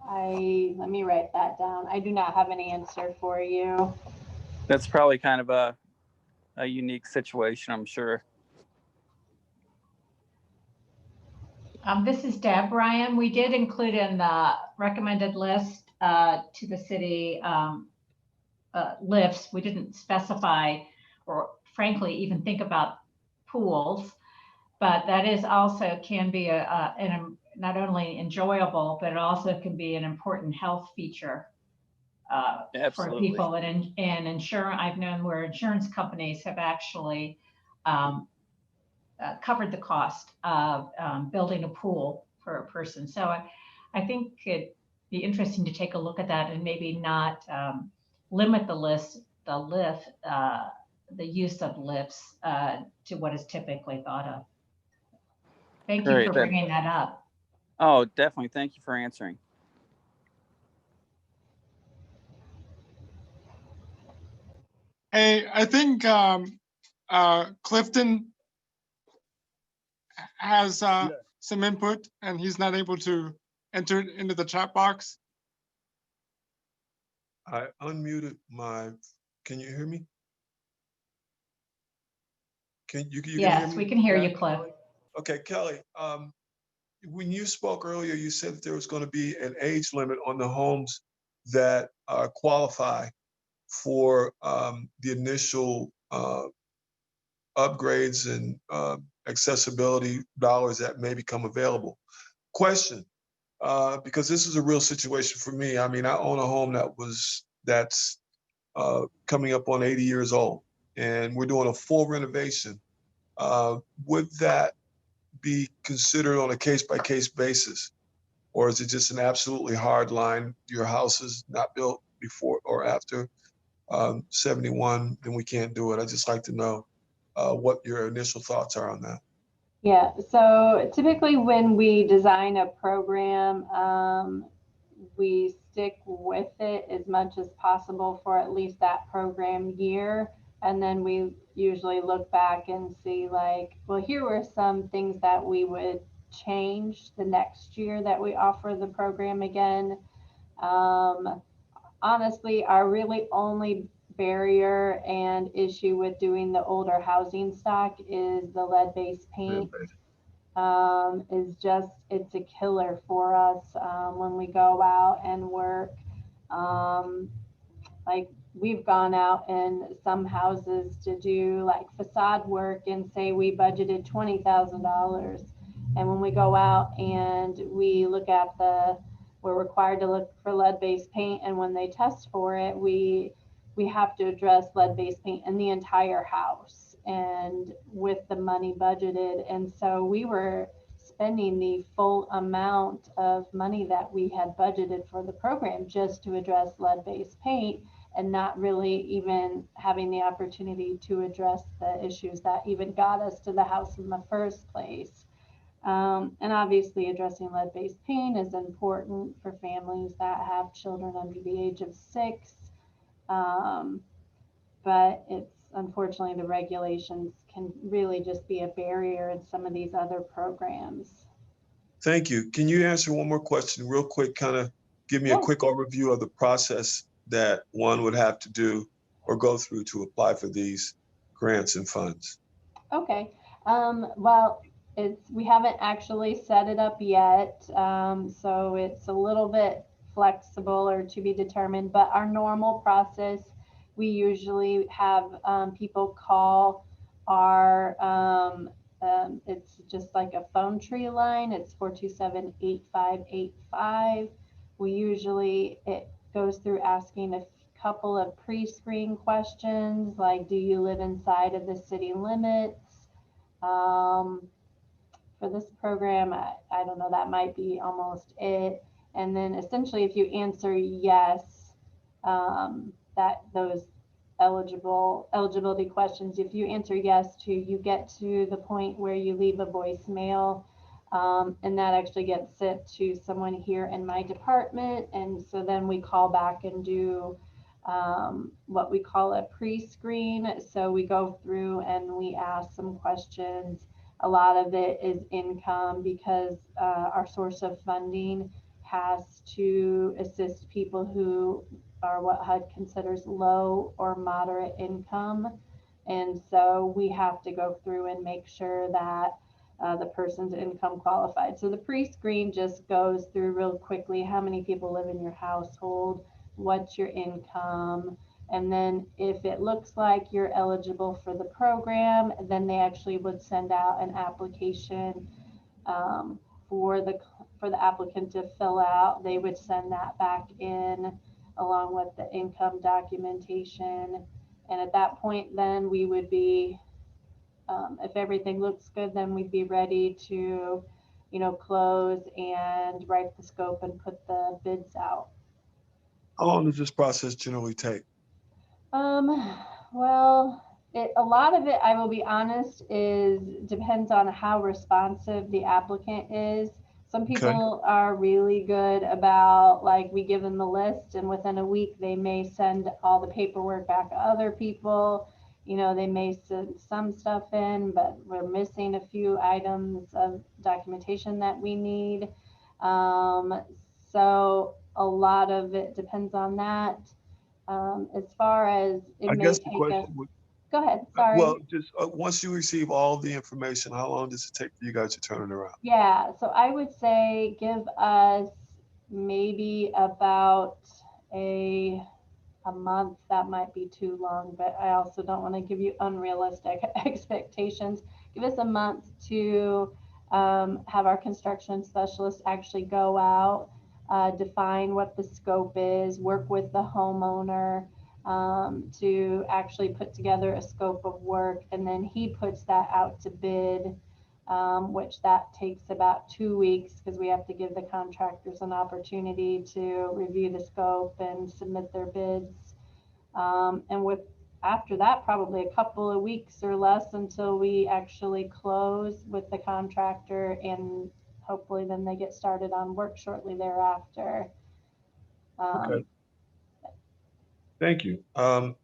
Let me write that down. I do not have an answer for you. That's probably kind of a unique situation, I'm sure. This is Deb, Ryan. We did include in the recommended list to the city lifts. We didn't specify or frankly even think about pools, but that is also can be not only enjoyable, but it also can be an important health feature for Absolutely. people. And insurance, I've known where insurance companies have actually covered the cost of building a pool for a person. So I think it'd be interesting to take a look at that and maybe not limit the use of lifts to what is typically thought of. Thank you Great. for bringing that up. Oh, definitely. Thank you for answering. Hey, I think Clifton has some input and he's not able to enter it into the chat box. I unmuted can you hear me? Can you hear Yes, me? we can hear Yeah. you, Cliff. Okay, Kelly, when you spoke earlier, you said that there was going to be an age limit on the homes that qualify for the initial upgrades and accessibility dollars that may become available. Question, because this is a real situation for me. I mean, I own a home that's coming up on 80 years old, and we're doing a full renovation. Would that be considered on a case-by-case basis? Or is it just an absolutely hard line? Your house is not built before or after 71, then we can't do it. I'd just like to know what your initial thoughts are on that. Yeah, so typically when we design a program, we stick with it as much as possible for at least that program year. And then we usually look back and see like, well, here were some things that we would change the next year that we offer the program again. Honestly, our really only barrier and issue with doing the older housing stock is the lead-based paint. It's a killer for us when we go out and work. Like we've gone out in some houses to do like facade work and say we budgeted $20,000. And when we go out and we look at we're required to look for lead-based paint, and when they test for it, we have to address lead-based paint in the entire house and with the money budgeted. And so we were spending the full amount of money that we had budgeted for the program just to address lead-based paint and not really even having the opportunity to address the issues that even got us to the house in the first place. And obviously addressing lead-based paint is important for families that have children under the age of 6. But it's unfortunately the regulations can really just be a barrier in some of these other programs. Thank you. Can you answer one more question real quick? Kind of give me a quick overview of the process that one would have to do or go through to apply for these grants and funds. Okay. Well, we haven't actually set it up yet. So it's a little bit flexible or to be determined, but our normal process, we usually have people call our, it's just like a phone tree line. It's 427-8585. We usually, it goes through asking a couple of pre-screen questions, like, do you live inside of the city limits? For this program, I don't know, that might be almost it. And then essentially, if you answer yes, that those eligibility questions, if you answer yes to, you get to the point where you leave a voicemail, and that actually gets sent to someone here in my department. And so then we call back and do what we call a pre-screen. So we go through and we ask some questions. A lot of it is income, because our source of funding has to assist people who are what HUD considers low or moderate income. And so we have to go through and make sure that the person's income qualified. So the pre-screen just goes through real quickly, how many people live in your household, what's your income, and then if it looks like you're eligible for the program, then they actually would send out an application for the applicant to fill out. They would send that back in along with the income documentation. And at that point, then we would be, if everything looks good, then we'd be ready to, close and write the scope and put the bids out. How long does this process generally take? Well, a lot of it, I will be honest, depends on how responsive the applicant is. Some people are really good about, like, we give them the list and within a week they may send all the paperwork back to other people. They may send some stuff in, but we're missing a few items of documentation that we need. So a lot of it depends on that. As far as it may take us. Go ahead, sorry. Well, just once you receive all the information, how long does it take for you guys to turn it around? Yeah, so I would say give us maybe about a month. That might be too long, but I also don't want to give you unrealistic expectations. Give us a month to have our construction specialist actually go out, define what the scope is, work with the homeowner to actually put together a scope of work, and then he puts that out to bid, which that takes about 2 weeks, because we have to give the contractors an opportunity to review the scope and submit their bids. And after that, probably a couple of weeks or less until we actually close with the contractor, and hopefully then they get started on work shortly thereafter. Okay. Thank you. And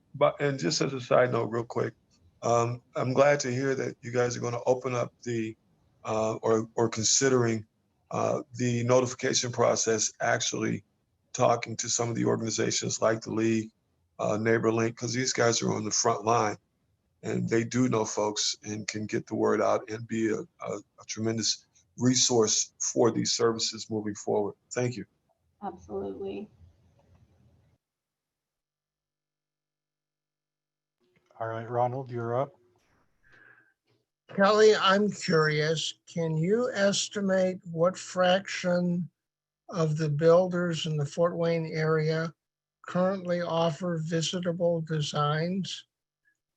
just as a side note, real quick, I'm glad to hear that you guys are going to open up the or considering the notification process, actually talking to some of the organizations like the League, NeighborLink, because these guys are on the front line and they do know folks and can get the word out and be a tremendous resource for these services moving forward. Thank you. Absolutely. All right, Ronald, you're up. Kelly, I'm curious, can you estimate what fraction of the builders in the Fort Wayne area currently offer visitable designs?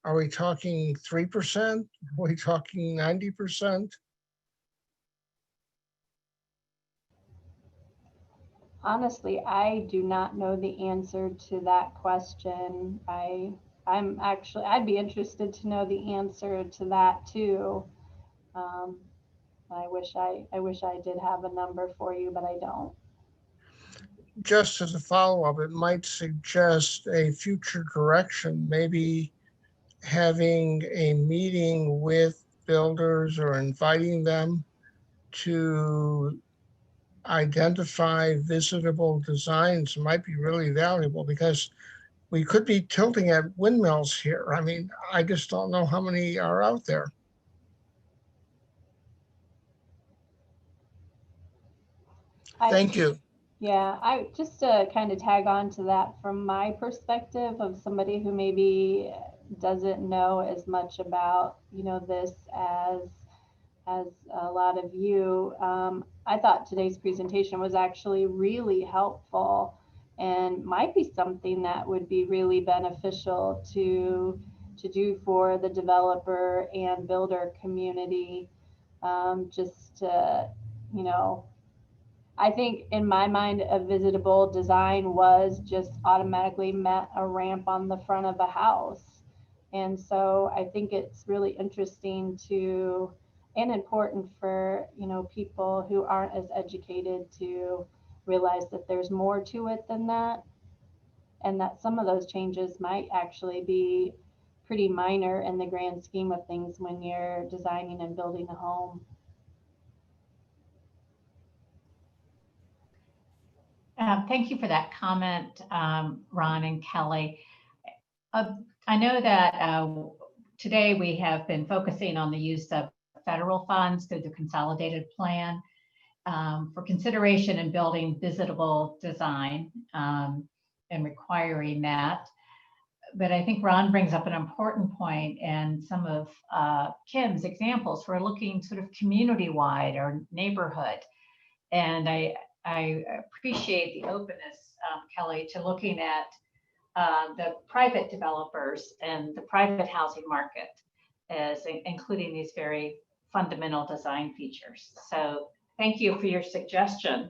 Are we talking 3%? Are we talking 90%? Honestly, I do not know the answer to that question. I'd be interested to know the answer to that too. I wish I did have a number for you, but I don't. Just as a follow-up, it might suggest a future direction, maybe having a meeting with builders or inviting them to identify visitable designs might be really valuable, because we could be tilting at windmills here. I mean, I just don't know how many are out there. Thank you. Yeah, I just to kind of tag on to that from my perspective of somebody who maybe doesn't know as much about, this as a lot of you. I thought today's presentation was actually really helpful and might be something that would be really beneficial to do for the developer and builder community. Just to, I think in my mind, a visitable design was just automatically met a ramp on the front of a house. And so I think it's really interesting to and important for people who aren't as educated to realize that there's more to it than that, and that some of those changes might actually be pretty minor in the grand scheme of things when you're designing and building a home. Thank you for that comment, Ron and Kelly. I know that today we have been focusing on the use of federal funds through the Consolidated Plan for consideration in building visitable design and requiring that. But I think Ron brings up an important point, and some of Kim's examples, we're looking sort of community-wide or neighborhood. And I appreciate the openness, Kelly, to looking at the private developers and the private housing market as including these very fundamental design features. So thank you for your suggestion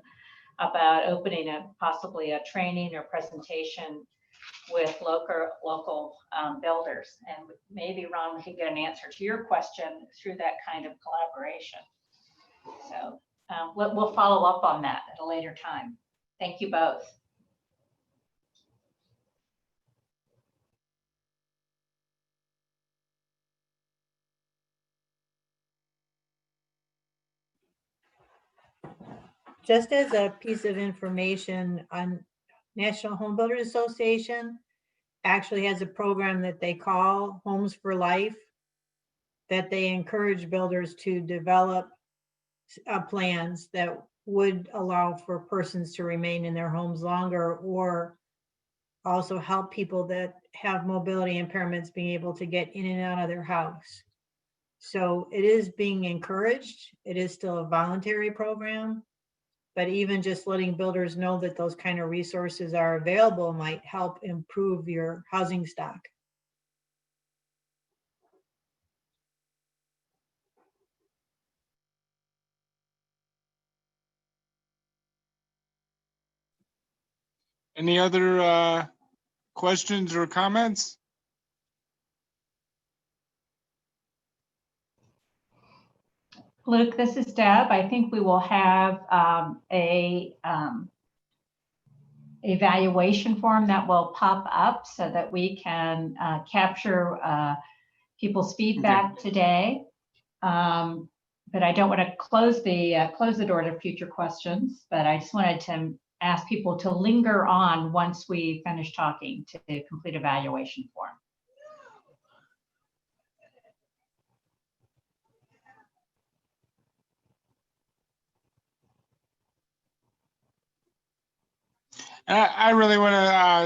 about opening possibly a training or presentation with local builders. And maybe, Ron, we can get an answer to your question through that kind of collaboration. So we'll follow up on that at a later time. Thank you both. Just as a piece of information, on National Home Builders Association actually has a program that they call Homes for Life, that they encourage builders to develop plans that would allow for persons to remain in their homes longer, or also help people that have mobility impairments being able to get in and out of their house. So it is being encouraged. It is still a voluntary program, but even just letting builders know that those kind of resources are available might help improve your housing stock. Any other questions or comments? Luke, this is Deb. I think we will have a evaluation form that will pop up so that we can capture people's feedback today. But I don't want to close the door to future questions, but I just wanted to ask people to linger on once we finish talking to complete evaluation form. I really want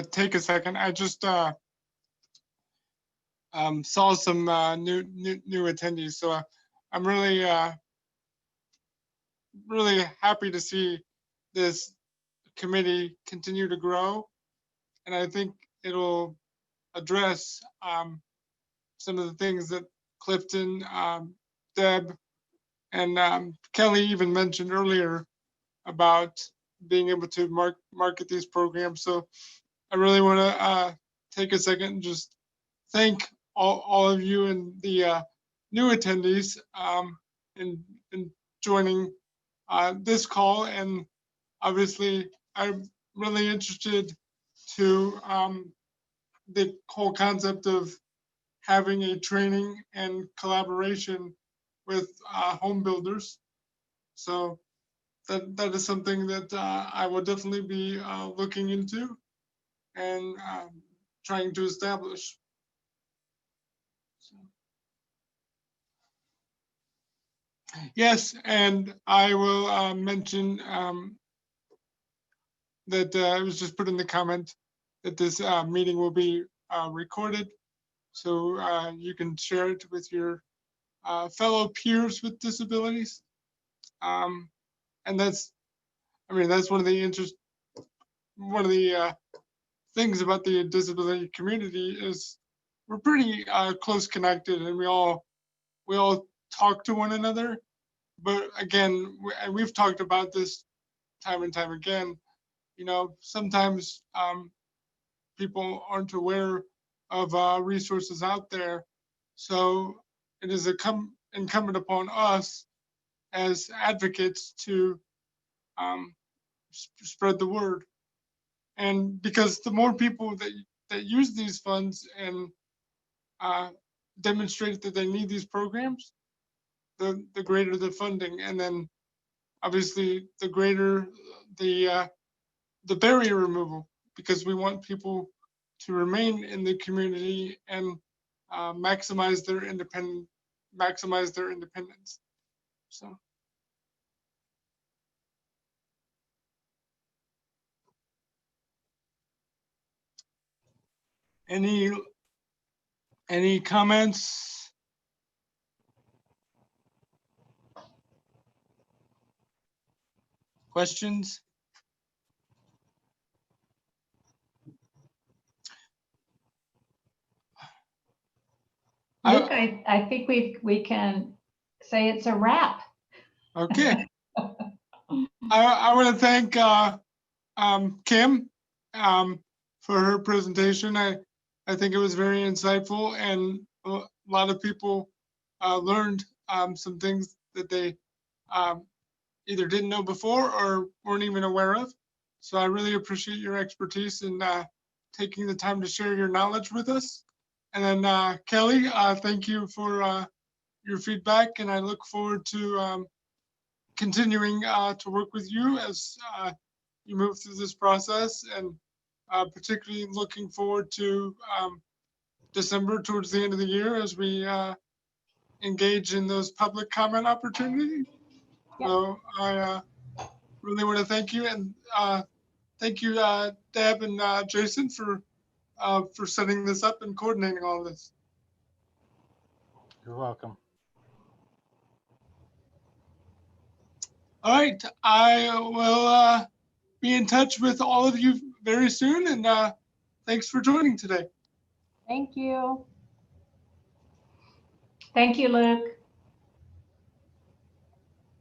to take a second. I just saw some new attendees, so I'm really really happy to see this committee continue to grow, and I think it'll address some of the things that Clifton, Deb, and Kelly even mentioned earlier about being able to market these programs. So I really want to take a second and just thank all of you and the new attendees in joining this call. And obviously, I'm really interested to the whole concept of having a training and collaboration with home builders. So that is something that I will definitely be looking into and trying to establish. So. Yes, and I will mention that it was just put in the comment that this meeting will be recorded. So you can share it with your fellow peers with disabilities. And that's, I mean, that's one of the things about the disability community is we're pretty close connected, and we all talk to one another. But again, and we've talked about this time and time again, you know, sometimes people aren't aware of resources out there. So it is incumbent upon us as advocates to spread the word. And because the more people that use these funds and demonstrate that they need these programs, the greater the funding, and then obviously the greater the barrier removal, because we want people to remain in the community and maximize their independence. So. Any comments? Questions? Luke, I think we can say it's a wrap. Okay. I want to thank Kim for her presentation. I think it was very insightful, and a lot of people learned some things that they either didn't know before or weren't even aware of. So I really appreciate your expertise in taking the time to share your knowledge with us. And then Kelly, thank you for your feedback, and I look forward to continuing to work with you as you move through this process, and particularly looking forward to December towards the end of the year as we engage in those public comment opportunities. Yep. So I really want to thank you, and thank you, Deb and Jason, for setting this up and coordinating all of this. You're welcome. All right, I will be in touch with all of you very soon, and thanks for joining today. Thank you. Thank you, Luke.